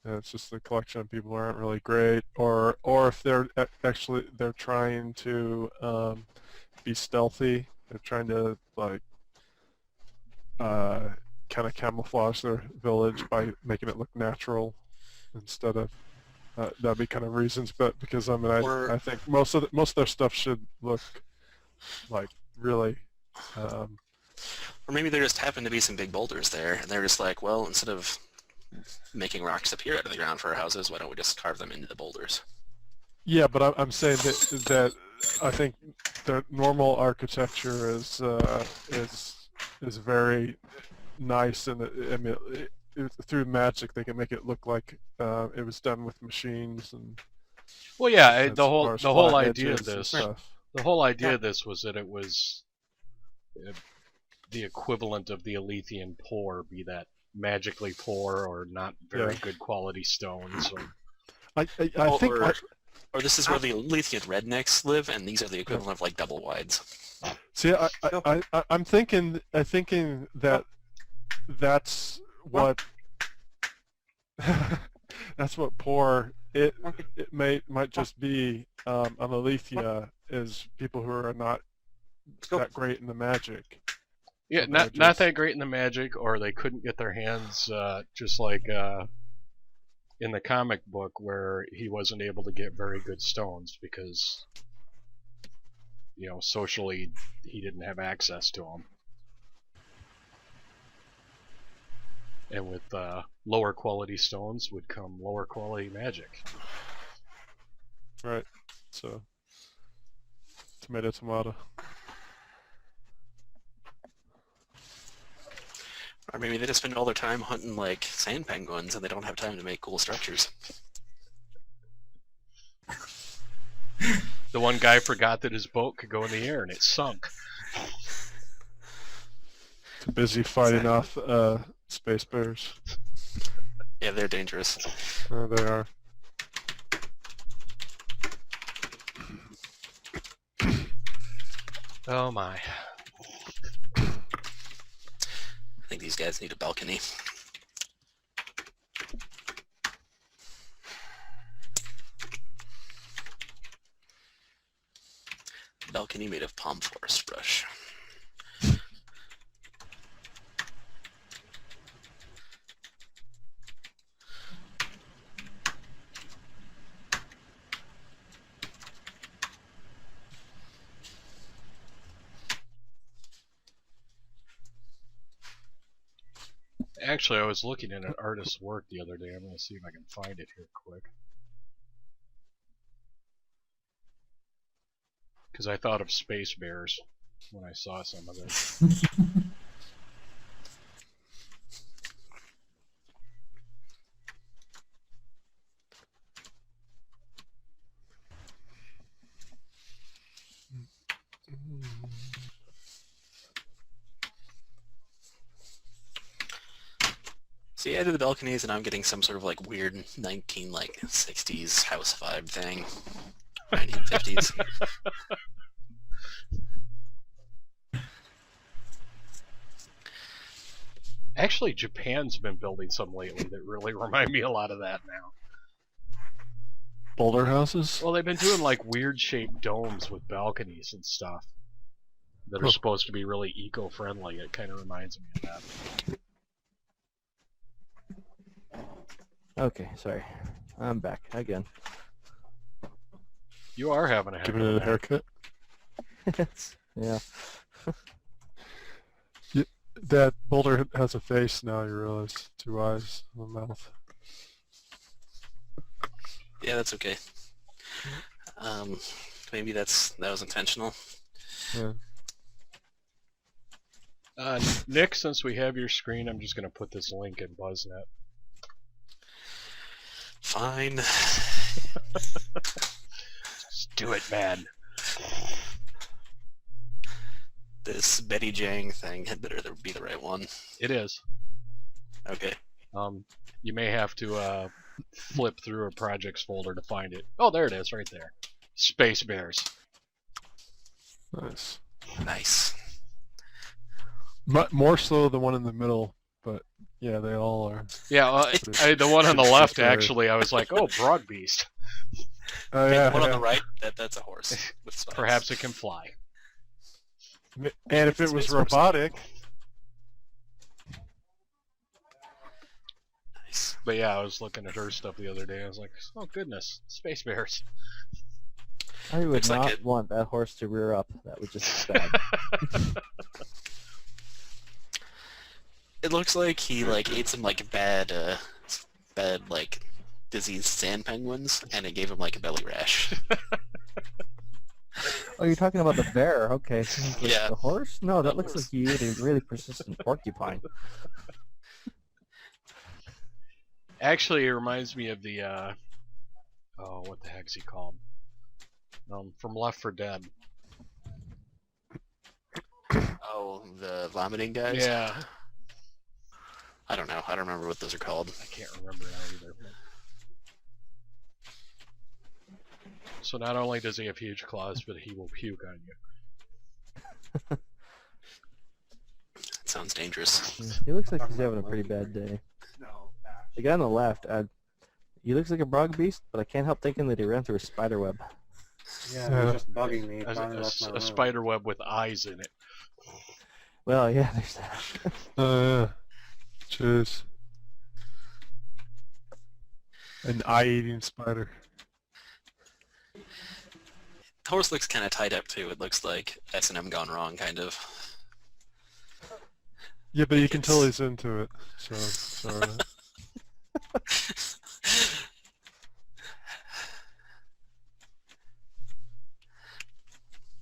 It's just a collection of people who aren't really great, or if they're they're trying to be stealthy. They're trying to like kind of camouflage their village by making it look natural instead of that'd be kind of reasons. But because I mean I think most of their stuff should look like really. Or maybe there just happen to be some big boulders there, and they're just like, well, instead of making rocks appear out of the ground for our houses, why don't we just carve them into the boulders? Yeah, but I'm saying that I think the normal architecture is very nice, and I mean, through magic they can make it look like it was done with machines and. Well, yeah, the whole idea of this, was that it was the equivalent of the Alethian poor, be that magically poor or not very good quality stones. Or or this is where the Alethian rednecks live, and these are the equivalent of like double wides. See, I'm thinking that that's what that's what poor it might just be on Alethea is people who are not that great in the magic. Yeah, not that great in the magic, or they couldn't get their hands just like in the comic book where he wasn't able to get very good stones because socially he didn't have access to them. And with lower quality stones would come lower quality magic. Right. So tomato. Or maybe they just spend all their time hunting like sand penguins and they don't have time to make cool structures. The one guy forgot that his boat could go in the air and it sunk. Too busy fighting off space bears. Yeah, they're dangerous. Oh, they are. Oh my. I think these guys need a balcony. Balcony made of palm forest brush. Actually, I was looking at an artist's work the other day. I'm going to see if I can find it here quick. Because I thought of space bears when I saw some of it. See, I did the balconies, and I'm getting some sort of like weird 60s house vibe thing. 1950s. Actually, Japan's been building some lately that really remind me a lot of that now. Boulder houses? Well, they've been doing like weird shaped domes with balconies and stuff that are supposed to be really eco-friendly. It kind of reminds me of that. Okay, sorry. I'm back again. You are having a Giving it a haircut. Yeah. That boulder has a face now, you realize. 2 eyes and a mouth. Yeah, that's okay. Maybe that was intentional. Yeah. Nick, since we have your screen, I'm just going to put this link in BuzzNet. Fine. Just do it, man. This Betty Jang thing had better be the right one. It is. Okay. You may have to flip through a projects folder to find it. Oh, there it is, right there. Space Bears. Nice. Nice. More so the one in the middle, but yeah, they all are. Yeah, the one on the left, actually, I was like, oh, Broad Beast. Oh, The yeah, one on the yeah. right, that's a horse with spikes. Perhaps it can fly. And if it was Space Force. robotic, Nice. But yeah, I was looking at her stuff the other day. I was like, oh goodness, Space Bears. I would Looks like not it. want that horse to rear up. That would just be bad. It looks like he ate some bad diseased sand penguins, and it gave him a belly rash. Oh, you're talking about the bear. Okay. Like Yeah. The horse? No, that The looks horse. like he ate a really persistent porcupine. Actually, it reminds me of the oh, what the heck's he called? From Left 4 Dead. Oh, the vomiting guys? Yeah, I don't know. I don't remember what those are called. I can't remember now either. So not only does he have huge claws, but he will puke on you. That sounds dangerous. He looks like he's having a pretty bad day. The guy on the left, he looks like a Brog Beast, but I can't help thinking that he ran through a spider web. Yeah, they're just bugging me. A, Finally left my a room. spider web with eyes in it. Well, yeah, there's that. oh yeah. Cheers. An eye-eating spider. The horse looks kind of tied up too. It looks like S&M gone wrong, kind of. Yeah, but you can tell It's- he's into it. So sorry.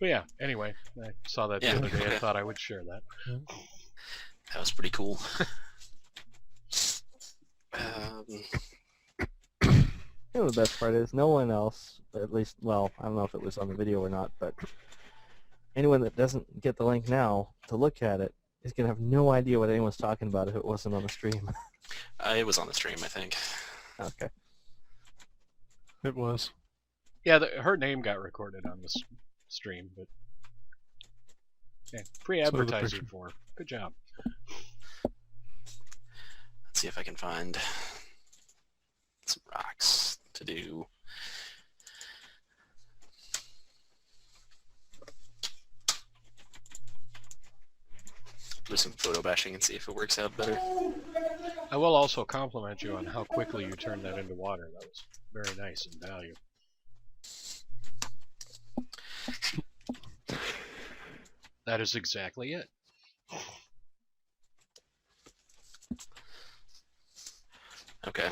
But yeah, anyway, I saw that the Yeah, other day. I okay. thought I would share that. That was pretty cool. um, You know, the best part is no one else, at least, well, I don't know if it was on the video or not, but anyone that doesn't get the link now to look at it is going to have no idea what anyone's talking about if it wasn't on the stream. it was on the stream, I think. Okay. It was. Yeah, her name got recorded on this stream, but yeah, free So the advertising picture. for her. Good job. Let's see if I can find some rocks to do. Do some photo bashing and see if it works out better. I will also compliment you on how quickly you turned that into water. That was very nice in value. That is exactly it. Okay.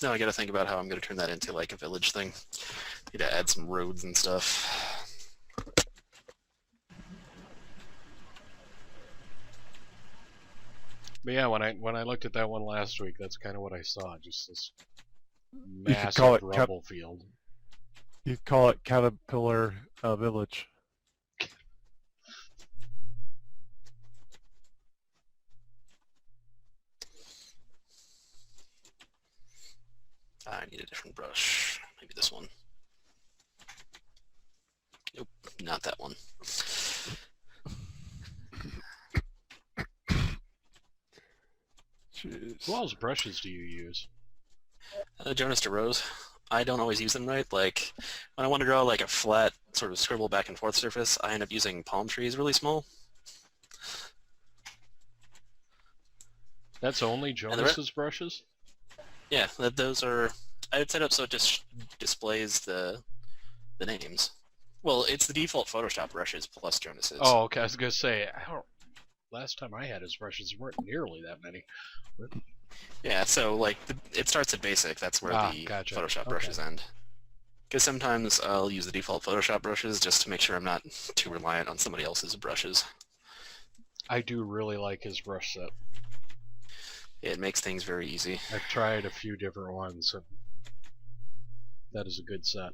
Now I gotta think about how I'm gonna turn that into like a village thing. Need to add some roads and stuff. But yeah, when I looked at that one last week, that's kind of what I saw. Just this could call massive it rubble field. You call it Caterpillar Village. I need a different brush. Maybe this one. Nope, not that one. Jeez. Who else's brushes do you use? Jonas DeRose. I don't always use them right. Like, when I want to draw like a flat sort of scribble back and forth surface, I end up using palm trees really small. That's only the Jonas's brushes? Yeah, those are. I would set up so it just displays the names. Well, it's the default Photoshop brushes plus Jonas's. Oh, okay. I was gonna say, last time I had his brushes, there weren't nearly that many. Yeah, so like it starts at basic. That's where the gotcha. Photoshop brushes end. Because sometimes I'll use the default Photoshop brushes just to make sure I'm not too reliant on somebody else's brushes. I do really like his brush set. It makes things very easy. I've tried a few different ones, and that is a good set.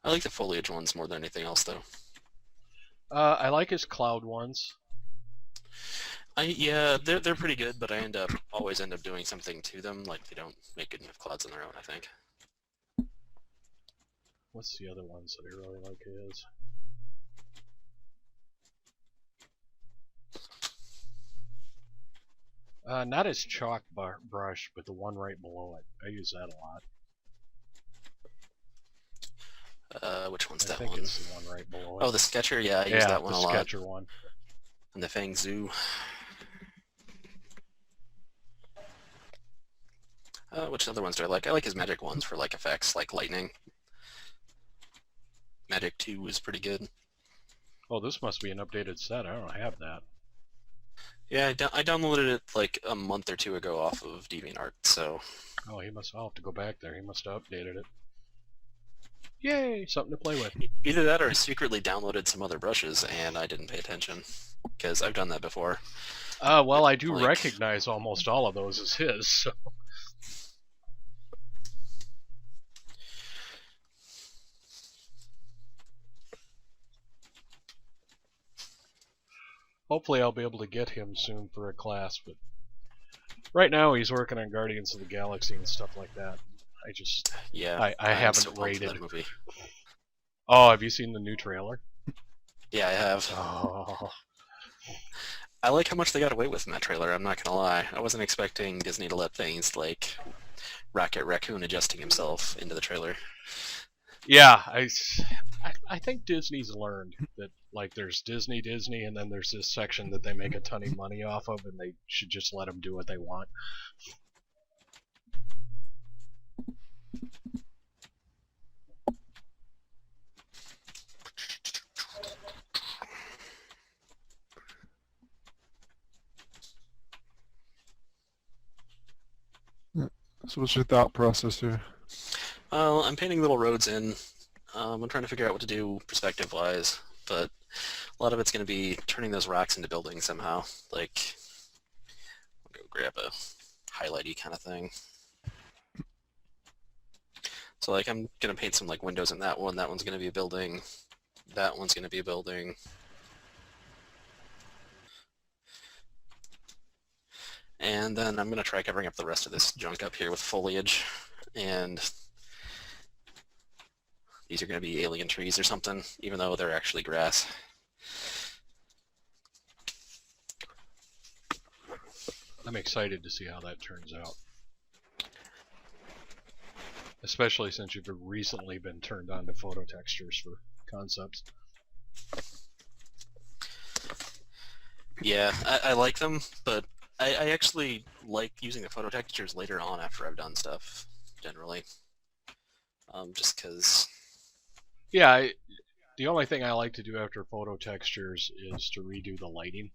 I like the foliage ones more than anything else, though. I like his cloud ones. Yeah, they're pretty good, but I always end up doing something to them. Like they don't make good enough clouds on their own, I think. What's the other ones that I really like his? Not his chalk brush, but the one right below it. I use that a lot. Which one's I that think one? it's the one right below it. Oh, the Sketcher? Yeah, I use that one a lot. Yeah, the Sketcher one. And the Fang Zoo. Which other ones do I like? I like his magic ones for like effects, like lightning. Magic 2 is pretty good. Oh, this must be an updated set. I don't have that. Yeah, I downloaded it like a month or two ago off of DeviantArt, so... Oh, I'll have to go back there. He must have updated it. Yay! Something to play with. Either that or I secretly downloaded some other brushes and I didn't pay attention. Because I've done that before. Well, I do recognize almost all of those as his, so... Hopefully I'll be able to get him soon for a class, but right now he's working on Guardians of the Galaxy and stuff like that. I haven't rated. That movie. Oh, have you seen the new trailer? Yeah, I have. Oh. I like how much they got away with in that trailer, I'm not gonna lie. I wasn't expecting Disney to let things like Rocket Raccoon adjusting himself into the trailer. Yeah, I think Disney's learned that, like, there's Disney, and then there's this section that they make a ton of money off of, and they should just let them do what they want. So what's your thought process here? Well, I'm painting little roads in. I'm trying to figure out what to do perspective-wise, but a lot of it's going to be turning those rocks into buildings somehow. Like, I'll go grab a highlighty kind of thing. So, like, I'm going to paint some, like, windows in that one. That one's going to be a building. That one's going to be a building. And then I'm going to try covering up the rest of this junk up here with foliage. And these are going to be alien trees or something, even though they're actually grass. I'm excited to see how that turns out. Especially since you've recently been turned on to photo textures for concepts. Yeah, I like them, but I actually like using the photo textures later on after I've done stuff, generally. Just because... Yeah, the only thing I like to do after photo textures is to redo the lighting.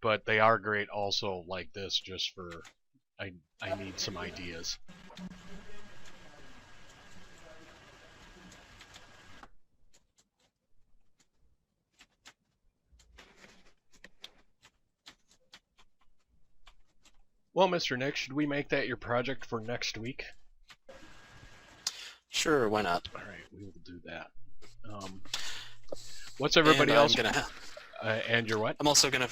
But they are great also like this, just for... I need some ideas. Well, Mr. Nick, should we make that your project for next week? Sure, why not? All right, we will do that. What's everybody else? And you're what? I'm also gonna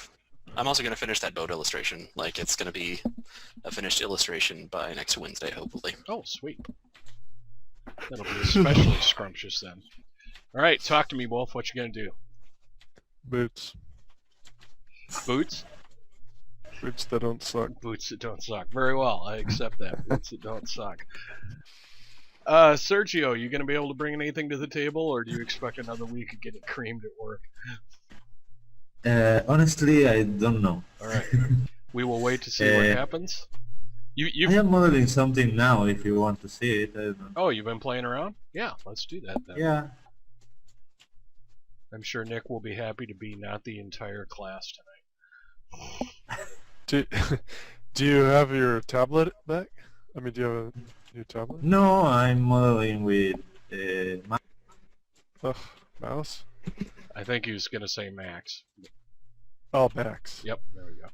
finish that boat illustration. Like, it's gonna be a finished illustration by next Wednesday, hopefully. Oh, sweet. That'll be especially scrumptious then. All right, talk to me, Wolf. What you gonna do? Boots. Boots? Boots that don't suck. Boots that don't suck. Very well, I accept that. Boots that don't suck. Sergio, you gonna be able to bring anything to the table, or do you expect another week of getting creamed at work? Honestly, I don't know. All right. We will wait to see what happens. I You've am modeling something now. If you want to see it, I don't know. oh, you've been playing around? Yeah, let's do that then. Yeah. I'm sure Nick will be happy to be not the entire class tonight. Do you have your tablet back? I mean, do you have a new tablet? No, I'm modeling with Ugh, mouse? I think he was gonna say Max. Oh, Max. Yep, there we go.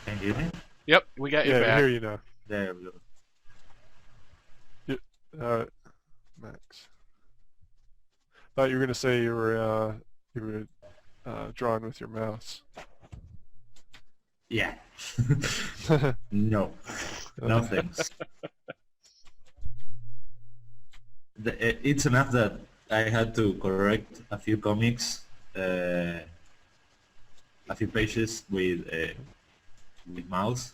Can you hear me? Yep, we got you Yeah, I back. hear you now. There we go. Max. Thought you were gonna say you were drawing with your mouse. Yeah. No. No thanks. It's enough that I had to correct a few comics, a few pages with mouse.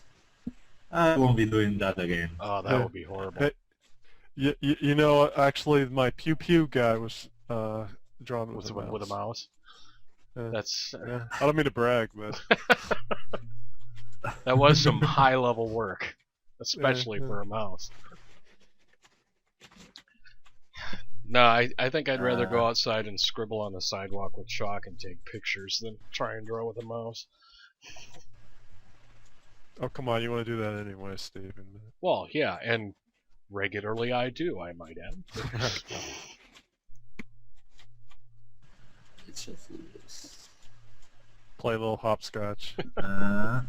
I won't be doing that again. Oh, that would be horrible. Hey, you know, actually, my Pew Pew guy was drawn with a mouse. With a mouse. That's Yeah. I don't mean to brag, but that was some high level work, especially for a mouse. No, I think I'd rather go outside and scribble on the sidewalk with chalk and take pictures than try and draw with a mouse. oh come on, you want to do that anyway, Steven? Well, yeah, and regularly I do, I might add. It's just this. Play a little hopscotch. I'll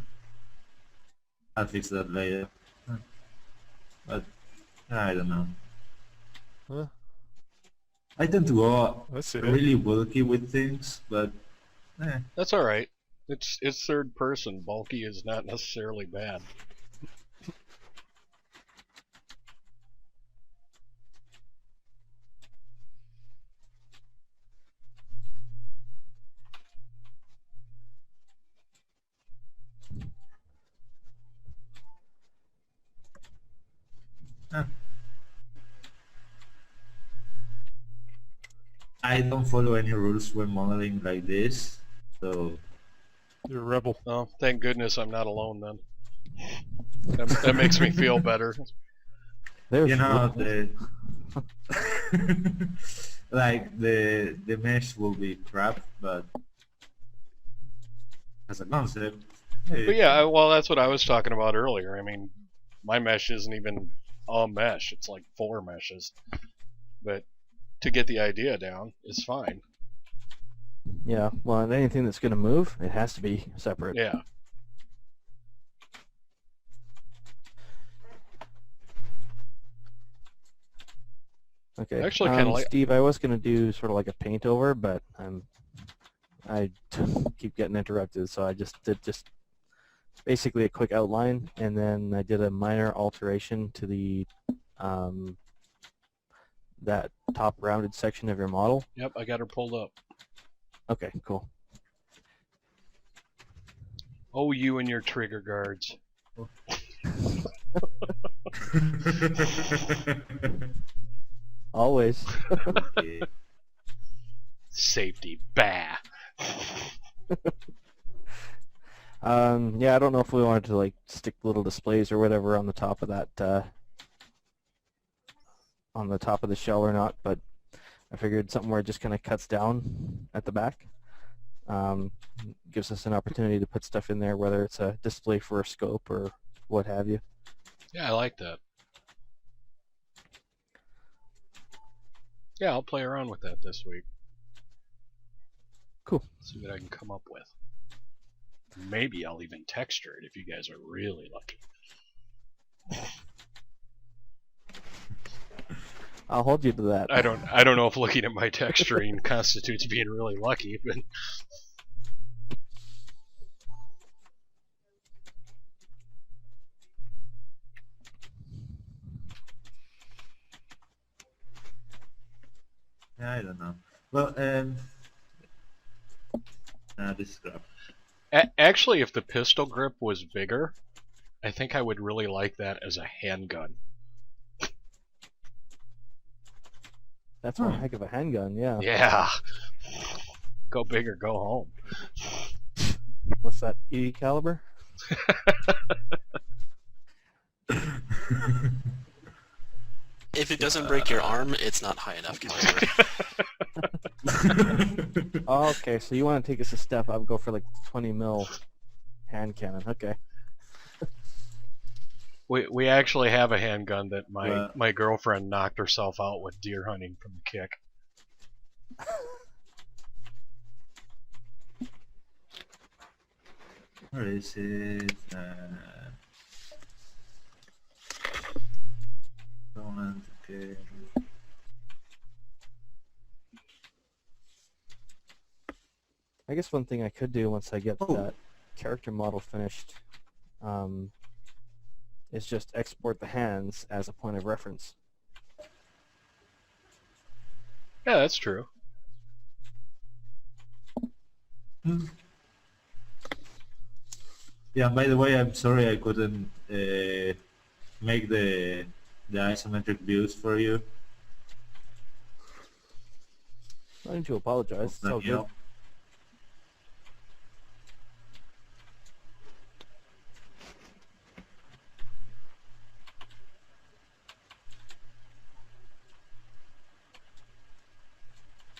fix that later. But I don't know. Huh? I tend to go Let's see. really bulky with things, but That's all right. It's third person. Bulky is not necessarily bad. I don't follow any rules when modeling like this, so You're a rebel. Oh, thank goodness I'm not alone then. That makes me feel better. There's you know rules. the like the mesh will be crap, but as a concept, hey, But yeah, well, that's what I was talking about earlier. I mean, my mesh isn't even a mesh. It's like 4 meshes. But to get the idea down is fine. Yeah, well, and anything that's going to move, it has to be separate. Yeah. Okay. Actually, kinda like- Steve, I was going to do sort of like a paint over, but I keep getting interrupted, so I just did basically a quick outline, and then I did a minor alteration to the that top rounded section of your model. Yep, I got her pulled up. Okay, cool. Oh, you and your trigger guards. Always. Safety. Bah. Yeah, I don't know if we wanted to like stick little displays or whatever on the top of that, on the top of the shell or not, but I figured something where it just kind of cuts down at the back. Gives us an opportunity to put stuff in there, whether it's a display for a scope or what have you. Yeah, I like that. Yeah, I'll play around with that this week. Cool. See what I can come up with. Maybe I'll even texture it if you guys are really lucky. I'll hold you to that. I don't know if looking at my texturing constitutes being really lucky, but I don't know. Well, this is crap. actually, if the pistol grip was bigger, I think I would really like that as a handgun. That's one heck of a handgun, yeah. Yeah. Go big or go home. What's that, 80 caliber? If it doesn't break your arm, it's not high enough caliber. Oh, okay, so you want to take us a step up, go for like 20 mil hand cannon. Okay. We actually have a handgun that Well- my girlfriend knocked herself out with deer hunting from the kick. Where is it? Okay. I guess one thing I could do once I get Oh. that character model finished is just export the hands as a point of reference. Yeah, that's true. Yeah, by the way, I'm sorry I couldn't make the isometric views for you. I need to apologize. It's all good.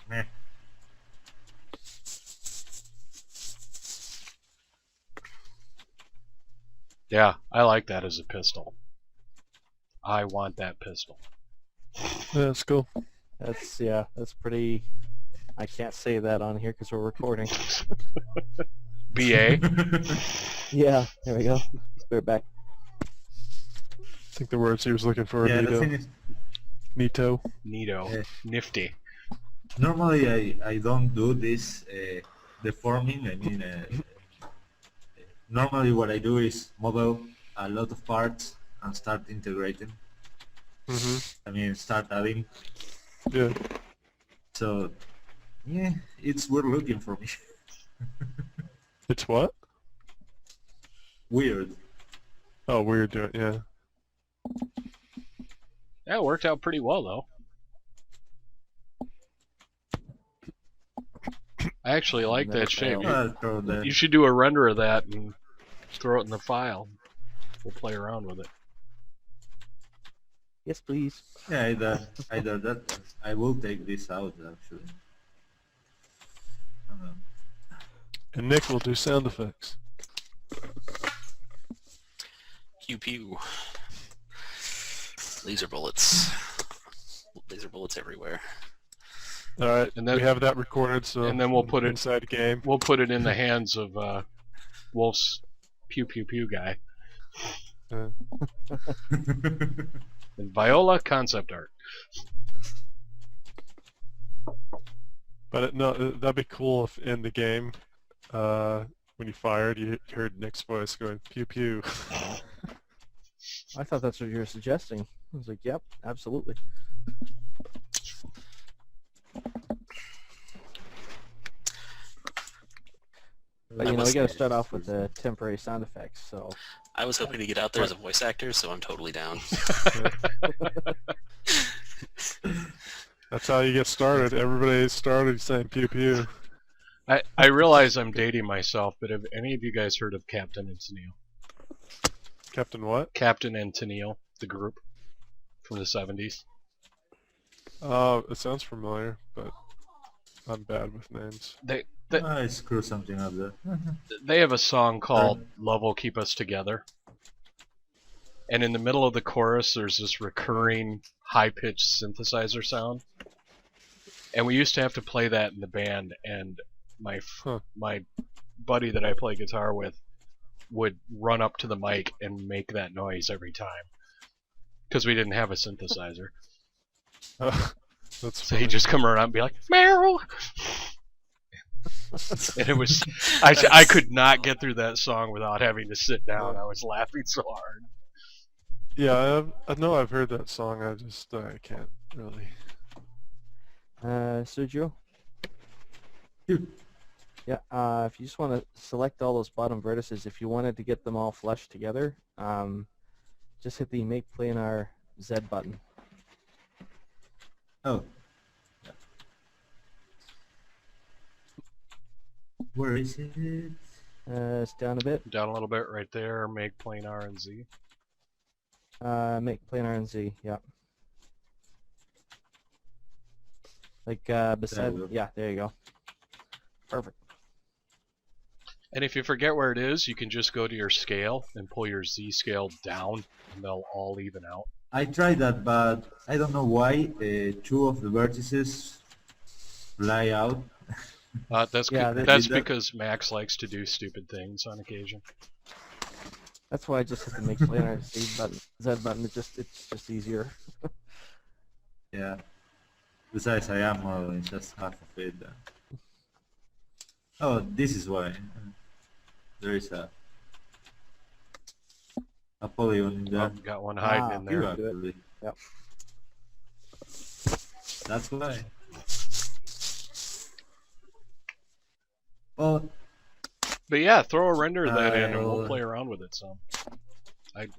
Meh. Yeah, I like that as a pistol. I want that pistol. Yeah, that's cool. That's pretty. I can't say that on here because we're recording. BA? Yeah, there we go. Put it back. I think the words he was looking for Yeah, are the thing neato. is, Neato. Neato. Yeah. Nifty. normally I don't do this deforming. I mean, normally what I do is model a lot of parts and start integrating. Mm-hmm. I mean, start adding. Yeah. So, yeah, it's weird looking for me. It's what? Weird. Oh, weird doing. Yeah. Yeah, it worked out pretty well though. I actually like Never that shape. failed. I'll throw that. You should do a render of that and throw it in the file. We'll play around with it. Yes, please. Yeah, either that. I will take this out actually. And Nick will do sound effects. Pew pew. Laser bullets. Laser bullets everywhere. All right. And then- we have that recorded, so and then we'll put it- inside game. We'll put it in the hands of Wolf's pew pew pew guy. And Viola Concept Art. But no, that'd be cool if in the game, when you fired, you heard Nick's voice going pew pew. I thought that's what you were suggesting. I was like, yep, absolutely. But you know, we got to start off with the temporary sound effects. So I was hoping to get out there as a voice actor, so I'm totally down. That's how you get started. Everybody started saying pew pew. I realize I'm dating myself, but have any of you guys heard of Captain and Tennille? Captain what? Captain and Tennille, the group from the 70s. It sounds familiar, but I'm bad with names. I screw something up there. They have a song called Love Will Keep Us Together. And in the middle of the chorus, there's this recurring high-pitched synthesizer sound. And we used to have to play that in the band, and my buddy that I play guitar with would run up to the mic and make that noise every time. Because we didn't have a synthesizer. That's So he'd just come around and be like, Meryl! And it was, I could not get through that song without having to sit down. I was laughing so hard. Yeah, I know I've heard that song. I just I can't really. Sergio? Dude. Yeah, if you just want to select all those bottom vertices, if you wanted to get them all flushed together, just hit the Make Planar Z button. Oh. Where is it? It's down a bit. Down a little bit right there. Make plane R and Z. Make planar and Z. Yeah. Like beside. Yeah, there you go. Perfect. And if you forget where it is, you can just go to your scale and pull your Z scale down, and they'll all even out. I tried that, but I don't know why 2 of the vertices fly out. That's Yeah, that's because Max likes to do stupid things on occasion. That's why I just hit the make planar Z button. It's just easier. Yeah. Besides, I am modeling just half of it. Oh, this is why. There is a polygon in there. Oh, got one hiding in there. Actually. Yep. That's why. Well, But yeah, throw a render of that in and we'll play around with it some.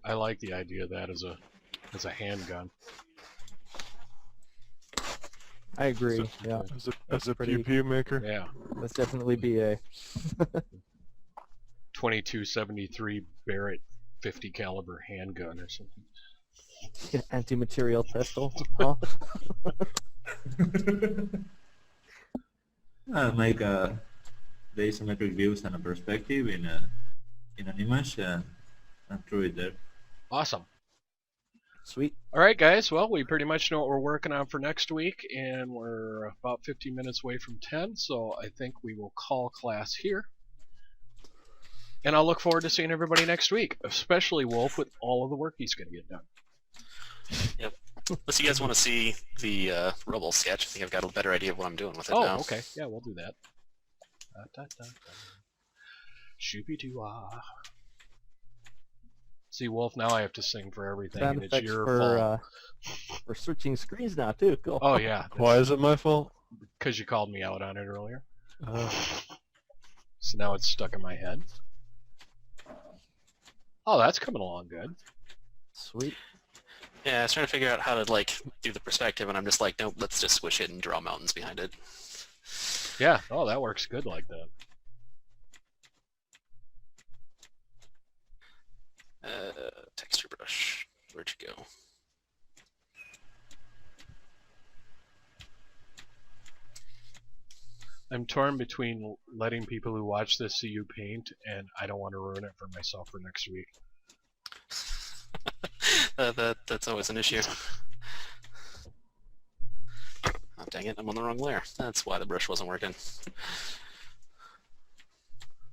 I like the idea of that as a handgun. I agree. Yeah. As a pretty- pew pew maker. Yeah. That's definitely BA. 2273 Barrett 50 caliber handgun or something. An anti-material pistol. Huh? I'll make the isometric views and a perspective in an image and throw it there. Awesome. Sweet. Alright guys, well we pretty much know what we're working on for next week, and we're about 15 minutes away from 10, so I think we will call class here. And I'll look forward to seeing everybody next week, especially Wolf with all of the work he's going to get done. Yep. Unless you guys want to see the rubble sketch, I think I've got a better idea of what I'm doing with it now. Oh, okay. Yeah, we'll do that. Shooby-doo-ah. See, Wolf, now I have to sing for everything, Sound and it's effects your for fault. for switching screens now too. Cool. Oh, yeah. Why is it my fault? Because you called me out on it earlier. Uh, So now it's stuck in my head. Oh, that's coming along good. Sweet. Yeah, I was trying to figure out how to like do the perspective, and I'm just like, nope, let's just switch it and draw mountains behind it. Yeah. Oh, that works good like that. Texture brush. Where'd you go? I'm torn between letting people who watch this see you paint, and I don't want to ruin it for myself for next week. That's always an issue. Oh, dang it, I'm on the wrong layer. That's why the brush wasn't working.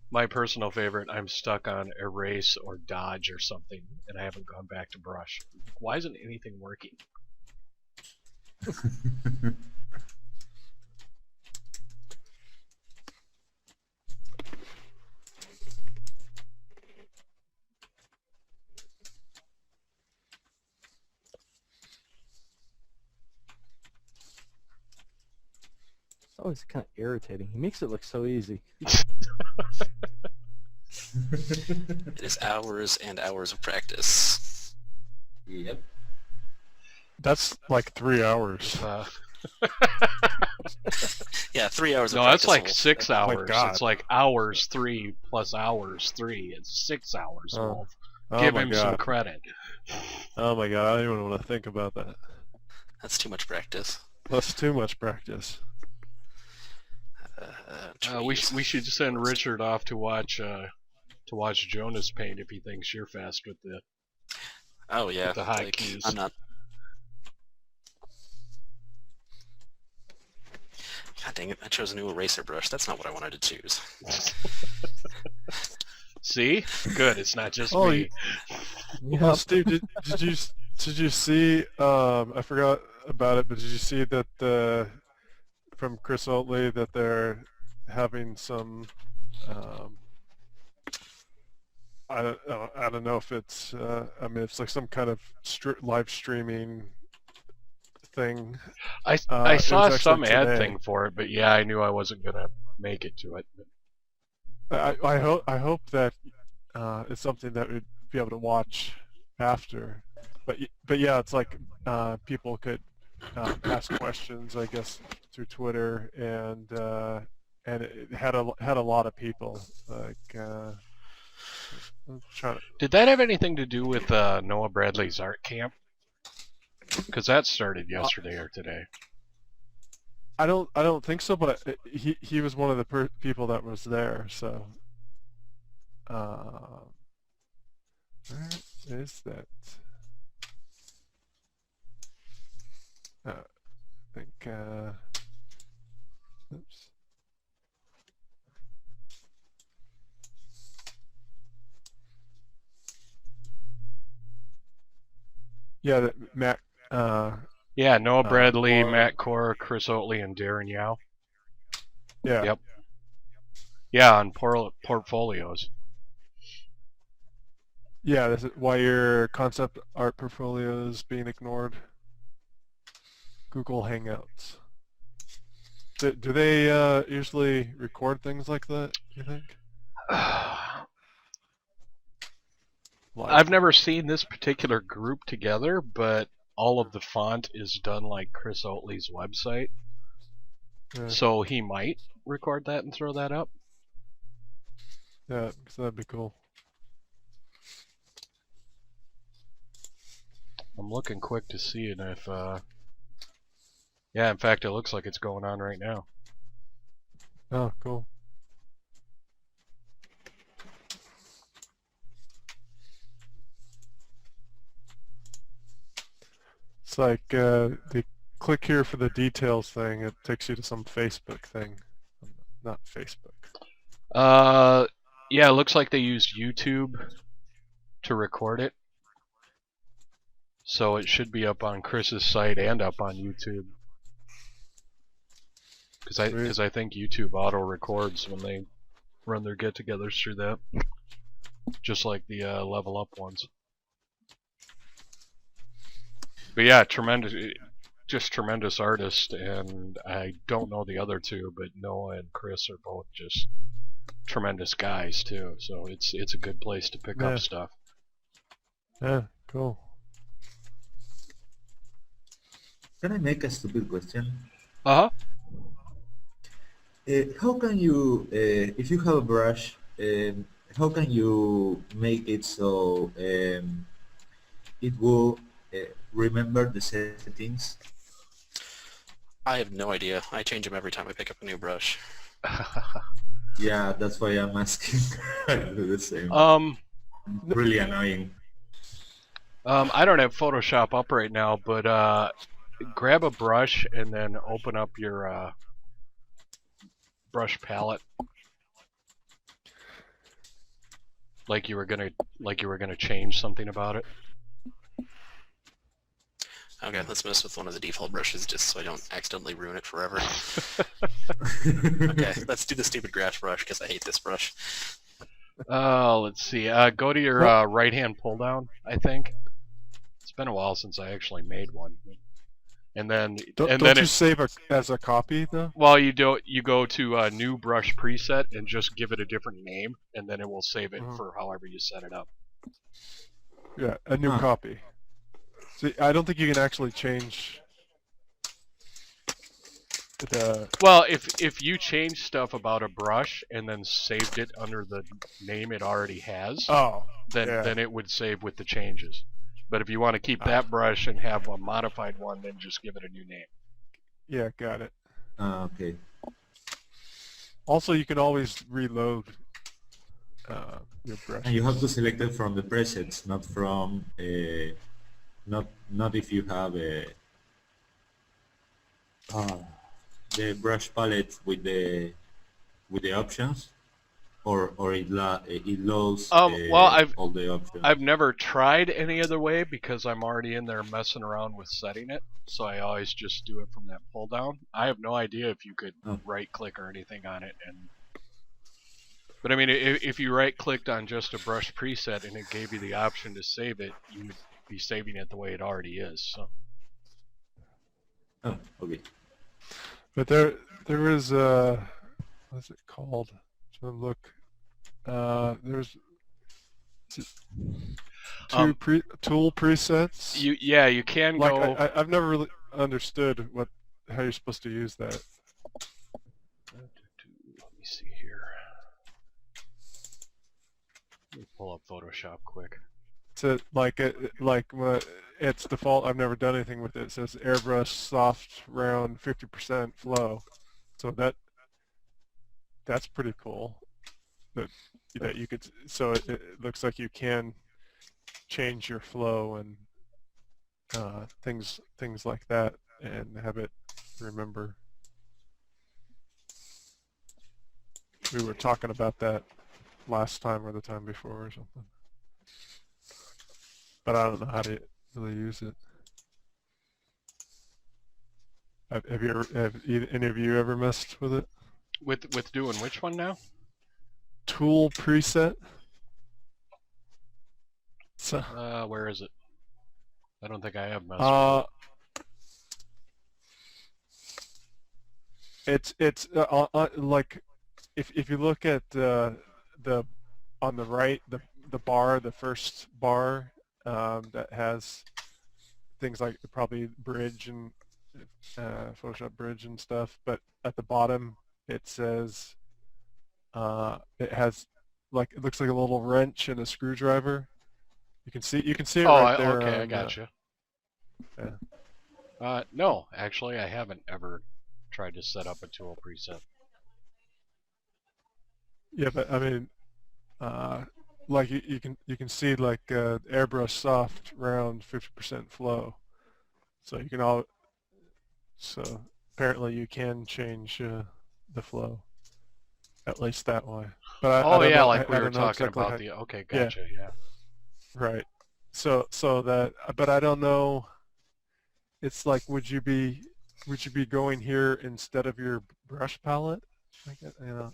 My personal favorite, I'm stuck on erase or dodge or something, and I haven't gone back to brush. Why isn't anything working? It's always kind of irritating. He makes it look so easy. It is hours and hours of practice. Yep. that's like 3 hours. Yeah, 3 hours of No, practice. that's like will- 6 my hours. God. It's like hours 3 plus hours 3. It's 6 hours, Oh. Wolf. Oh Give my him some god. credit. Oh my god, I don't even want to think about that. That's too much practice. That's too much practice. We Trees. should send Richard off to watch Jonas paint if he thinks you're fast with the. Oh yeah, the high like, keys. I'm not. God dang it! I chose a new eraser brush. That's not what I wanted to choose. See, good. It's not just Oh, me. Well, Steve, did you see? I forgot about it, but did you see that from Chris Oatley that they're having some? I don't know if it's. I mean, it's like some kind of live streaming thing. I it saw was actually some ad today. thing for it, but yeah, I knew I wasn't gonna make it to it. I hope that it's something that we'd be able to watch after. But yeah, it's like people could ask questions, I guess, through Twitter, and and it had a lot of people. Like, I'm trying to. Did that have anything to do with Noah Bradley's art camp? Because that started yesterday or today. I don't think so, but he was one of the people that was there. So, where is that? I think. Oops. Yeah, Matt. Yeah, Noah Bradley, Or- Matt Core, Chris Oatley, and Darren Yao. Yeah. Yep. Yeah, on portfolios. Yeah, this is why your concept art portfolio is being ignored. Google Hangouts. Do they usually record things like that, you think? I've never seen this particular group together, but all of the font is done like Chris Oatley's website. Yeah. So he might record that and throw that up. Yeah, so that'd be cool. I'm looking quick to see it if yeah, in fact it looks like it's going on right now. Oh, cool. It's like they click here for the details thing, it takes you to some Facebook thing. Not Facebook. Yeah, it looks like they used YouTube to record it. So it should be up on Chris's site and up on YouTube. Because I think YouTube auto records when they run their get-togethers through that, just like the Level Up ones. But yeah, just tremendous artist, and I don't know the other two, but Noah and Chris are both just tremendous guys too. So it's a good place to pick up stuff. Yeah, cool. Can I make a stupid question? Uh-huh. How can you, if you have a brush, how can you make it so it will remember the settings? I have no idea. I change them every time I pick up a new brush. Yeah, that's why I'm asking. I do the same. Really annoying. I don't have Photoshop up right now, but grab a brush and then open up your brush palette, like you were gonna change something about it. Okay, let's mess with one of the default brushes just so I don't accidentally ruin it forever. Okay, let's do the stupid grass brush because I hate this brush. Let's see. Go to your right-hand pull-down, I think. It's been a while since I actually made one. And then Don't you save as a copy though? Well, you go to new brush preset and just give it a different name, and then it will save it for however you set it up. Yeah, a new copy. See, I don't think you can actually change the... Well, if you change stuff about a brush and then saved it under the name it already has, then it would save with the changes. But if you want to keep that brush and have a modified one, then just give it a new name. Yeah, got it. Okay. Also, you can always reload your brush. And you have to select it from the presets, not from not if you have the brush palette with the options, or it loads well, all the options. I've never tried any other way because I'm already in there messing around with setting it, so I always just do it from that pull down. I have no idea if you could right click or anything on it, but I mean, if you right clicked on just a brush preset and it gave you the option to save it, you would be saving it the way it already is. So. Oh, okay. But there is what's it called? Look, there's tool presets. You can go. I've never really understood how you're supposed to use that. Let me pull up Photoshop quick. To its default. I've never done anything with it. It says airbrush soft round 50% flow. So that's pretty cool. That you could. So it looks like you can change your flow and things like that, and have it remember. We were talking about that last time or the time before or something. But I don't know how to really use it. Have any of you ever messed with it? With doing which one now? Tool preset. So, where is it? I don't think I have messed with it. It's like if you look at the on the right, the bar, the first bar that has things like probably bridge and Photoshop bridge and stuff, but at the bottom it says it has it looks like a little wrench and a screwdriver. You can see it right there. Okay, I gotcha. Yeah. No, actually, I haven't ever tried to set up a tool preset. Yeah, but I mean, you can see airbrush soft round 50% flow. So you can so apparently you can change the flow, at least that way. But I don't know, like we I were don't know talking exactly about how, okay, gotcha, yeah. Right. So that, but I don't know. It's like, would you be going here instead of your brush palette?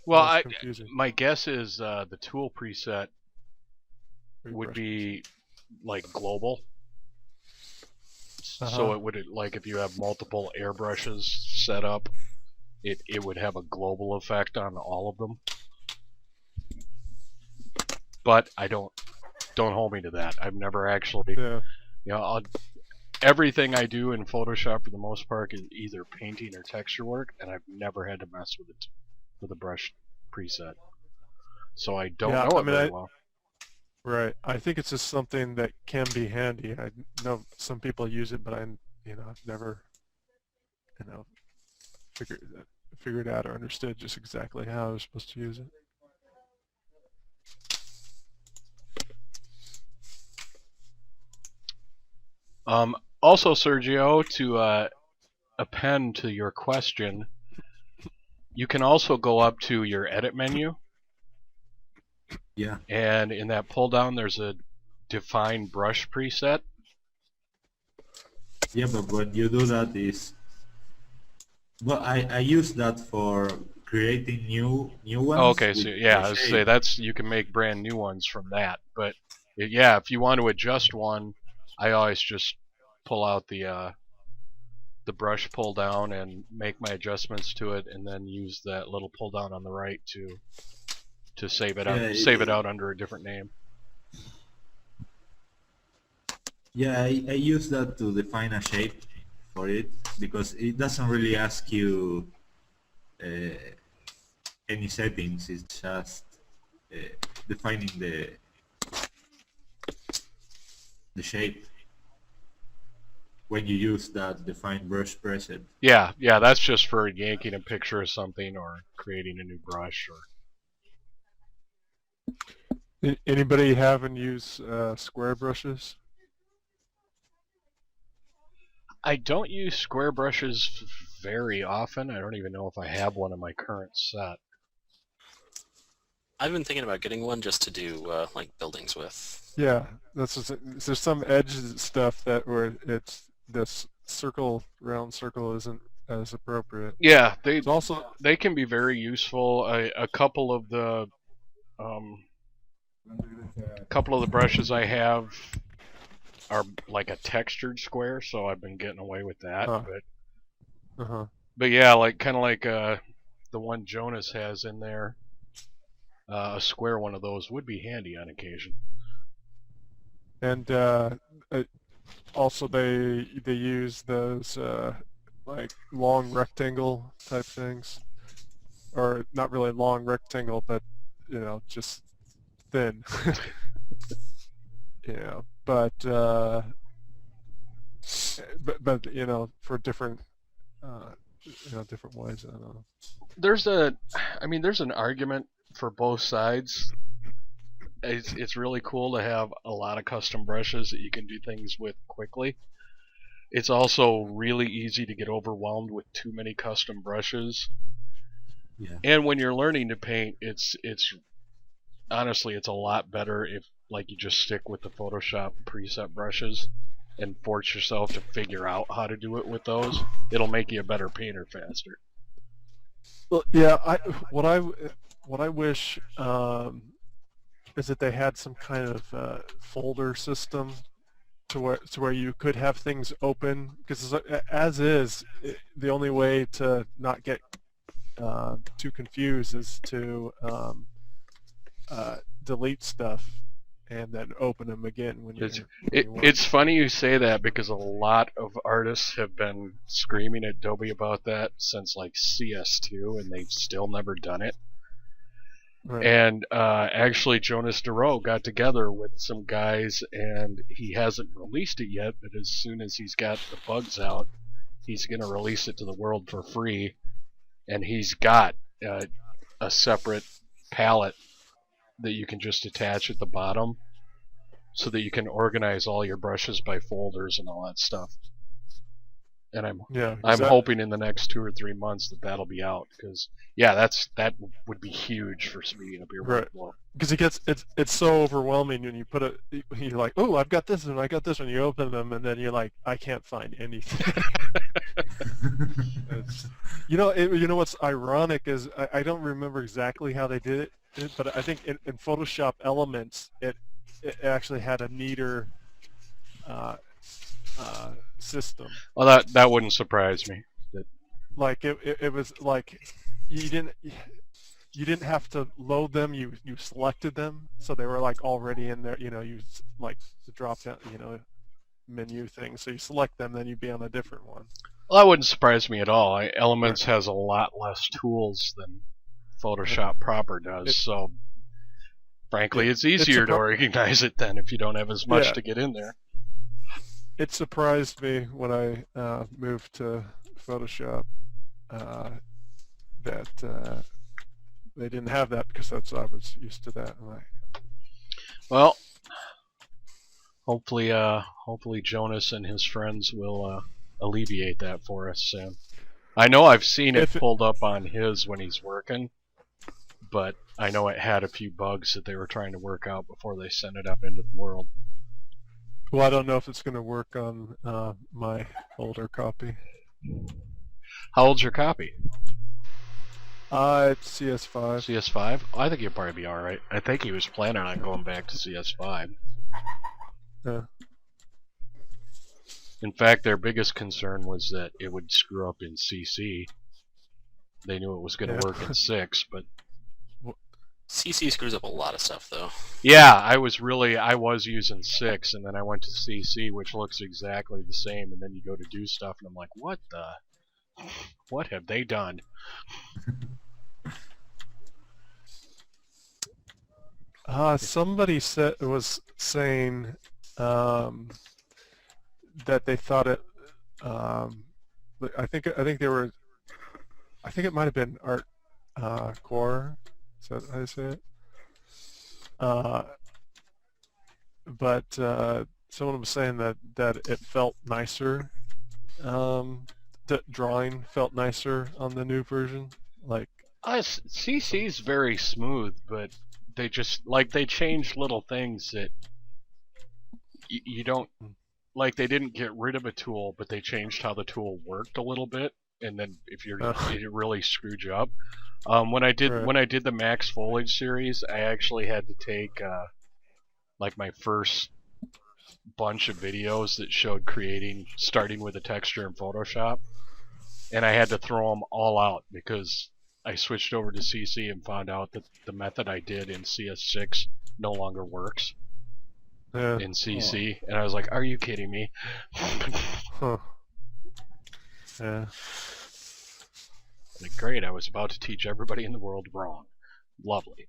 Well, confusing. my guess is the tool preset would be like global. So it would, like, if you have multiple airbrushes set up, it would have a global effect on all of them. But I don't hold me to that. I've never actually, everything I do in Photoshop for the most part is either painting or texture work, and I've never had to mess with it with a brush preset. So I don't know it very well. Right. I think it's just something that can be handy. I know some people use it, but I've never, figured out or understood just exactly how I was supposed to use it. Also, Sergio, to append to your question, you can also go up to your edit menu. Yeah. And in that pull down, there's a define brush preset. Yeah, but when you do that I use that for creating new ones. Okay, so yeah, I was say you can make brand new ones from that. But yeah, if you want to adjust one, I always just pull out the brush pull down and make my adjustments to it, and then use that little pull down on the right to save it out, it out under a different name. Yeah, I use that to define a shape for it, because it doesn't really ask you any settings. It's just defining the shape when you use that define brush preset. Yeah, that's just for yanking a picture of something or creating a new brush. Or anybody haven't used square brushes? I don't use square brushes very often. I don't even know if I have one in my current set. I've been thinking about getting one just to do like buildings with. Yeah, there's some edge stuff where it's this round circle isn't as appropriate. Yeah, they can be very useful. A couple of the brushes I have are like a textured square, so I've been getting away with that. But yeah, kind of like the one Jonas has in there. A square one of those would be handy on occasion. And also they use those like long rectangle type things, or not really long rectangle, but just thin. Yeah, but you know, for different different ways. I don't know. There's an argument for both sides. It's really cool to have a lot of custom brushes that you can do things with quickly. It's also really easy to get overwhelmed with too many custom brushes. Yeah. And when you're learning to paint, it's honestly it's a lot better if like you just stick with the Photoshop preset brushes and force yourself to figure out how to do it with those. It'll make you a better painter faster. Well, yeah. What I wish is that they had some kind of folder system to where you could have things open, because as is, the only way to not get too confused is to delete stuff and then open them again when you want. It's funny you say that, because a lot of artists have been screaming at Adobe about that since like CS2, and they've still never done it. Right. And actually, Jonas Duro got together with some guys, and he hasn't released it yet, but as soon as he's got the bugs out, he's going to release it to the world for free. And he's got a separate palette that you can just attach at the bottom so that you can organize all your brushes by folders and all that stuff. And I'm hoping in the next 2 or 3 months that that'll be out, because that would be huge for speeding up your workflow. Because it's so overwhelming when you put it. You're like, oh, I've got this and I got this, and you open them, and then you're like, I can't find anything. You know what's ironic is I don't remember exactly how they did it, but I think in Photoshop Elements it actually had a neater system. Well, that wouldn't surprise me. Like it was like you didn't have to load them. You selected them, so they were like already in there. You know, you like the drop down menu thing. So you select them, then you'd be on a different one. Well, that wouldn't surprise me at all. Elements has a lot less tools than Photoshop proper does, so frankly, it's easier to recognize it then if you don't have as much to get in there. It surprised me when I moved to Photoshop that they didn't have that, because I was used to that. Well, hopefully Jonas and his friends will alleviate that for us soon. I know I've seen it pulled up on his when he's working, but I know it had a few bugs that they were trying to work out before they sent it up into the world. Well, I don't know if it's going to work on my older copy. How old's your copy? It's CS5. CS5? Oh, I think you'll probably be alright. I think he was planning on going back to CS5. Yeah. In fact, their biggest concern was that it would screw up in CC. They knew it was going to work in 6, but... CC screws up a lot of stuff, though. Yeah, I was using 6, and then I went to CC, which looks exactly the same, and then you go to do stuff, and I'm like, what have they done? Somebody was saying that they thought it. I think it might have been Art Core. Is that how you say it? But someone was saying that it felt nicer. The drawing felt nicer on the new version. Like CC's very smooth, but they just they changed little things that you don't like. They didn't get rid of a tool, but they changed how the tool worked a little bit, and then it really screwed you up. When I did the Max Foliage series, I actually had to take my first bunch of videos that showed starting with a texture in Photoshop, and I had to throw them all out because I switched over to CC and found out that the method I did in CS6 no longer works in CC, and I was like, "Are you kidding me?" Huh. Yeah. Like, great, I was about to teach everybody in the world wrong. Lovely.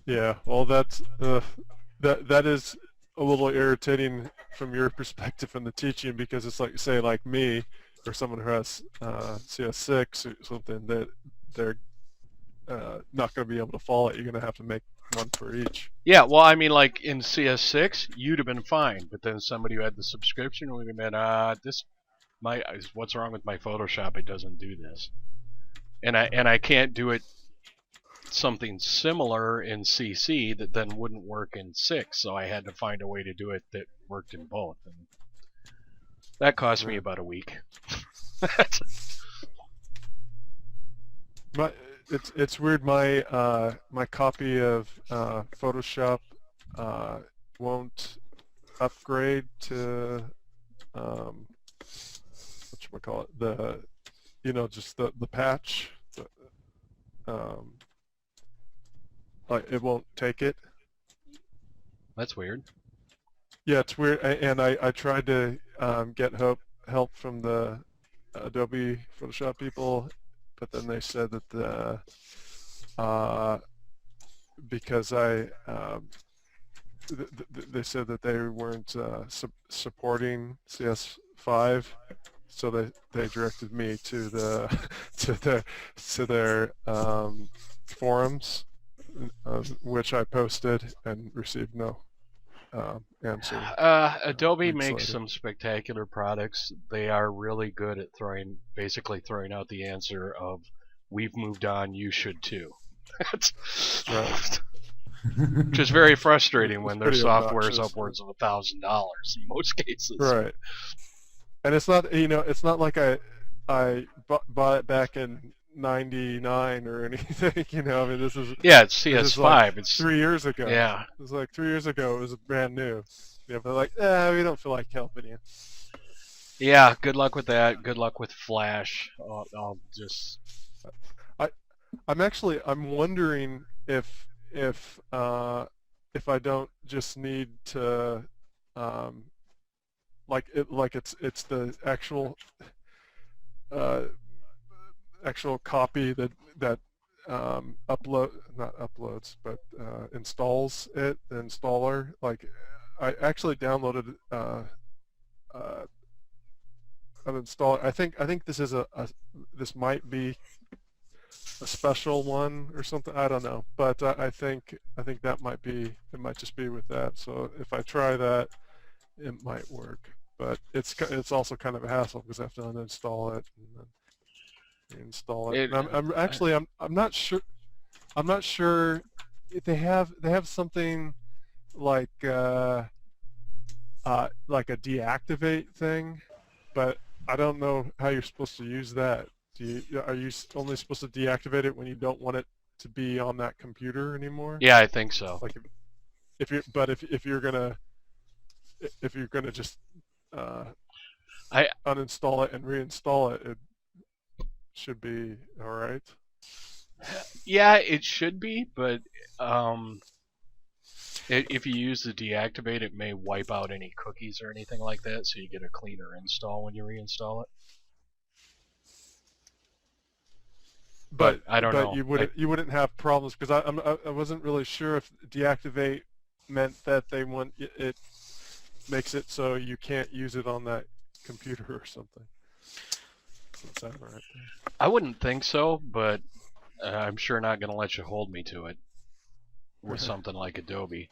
Yeah, well, that is a little irritating from your perspective in the teaching, because it's like, say, like me or someone who has CS6 or something, that they're not going to be able to follow it. You're going to have to make one for each. Yeah, well, I mean, like in CS6, you'd have been fine, but then somebody who had the subscription would have been, what's wrong with my Photoshop? It doesn't do this, and I can't do it something similar in CC that then wouldn't work in 6, so I had to find a way to do it that worked in both, and that cost me about a week. It's weird. My copy of Photoshop won't upgrade to whatchamacallit, just the patch. Like, it won't take it. That's weird. Yeah, it's weird. And I tried to get help from the Adobe Photoshop people, but then they said that because they said that they weren't supporting CS5, so they directed me to their forums, which I posted and received no answer. Adobe makes some spectacular products. They are really good at basically throwing out the answer of, "We've moved on, you should too." Right. Which is very frustrating when their pretty software is obnoxious. upwards of $1,000 in most cases. Right. And it's not like I bought it back in '99 or anything. I mean, this is It's CS5. This is like it's 3 years ago. Yeah. It was like 3 years ago. It was brand new. Yeah, but like, we don't feel like helping you. Yeah. Good luck with that. Good luck with Flash. I'm wondering if I don't just need to it's the actual copy that installs it, the installer. Like, I actually downloaded an installer. I think this is this might be a special one or something. I don't know, but I think that might just be with that. So if I try that, it might work. But it's also kind of a hassle because I have to uninstall it and then reinstall it. I'm not sure. I'm not sure if they have something like a deactivate thing, but I don't know how you're supposed to use that. Are you only supposed to deactivate it when you don't want it to be on that computer anymore? Yeah, I think so. Like if you're gonna just uninstall it and reinstall it, it should be all right. Yeah, it should be, but if you use the deactivate, it may wipe out any cookies or anything like that, so you get a cleaner install when you reinstall it. But I don't know. You wouldn't have problems, because I wasn't really sure if deactivate meant that they want it makes it so you can't use it on that computer or something. What's that right there? I wouldn't think so, but I'm sure not going to let you hold me to it with something like Adobe.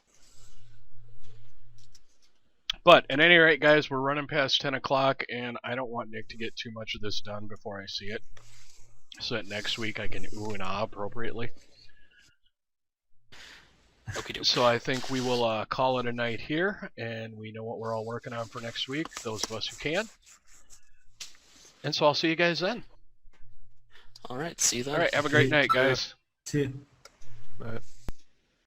But at any rate, guys, we're running past 10 o'clock, and I don't want Nick to get too much of this done before I see it, so that next week I can ooh and ah appropriately. So I think we will call it a night here, and we know what we're all working on for next week, those of us who can. And so I'll see you guys then. All right, see you then. All right, have a great night, guys. See you. Bye.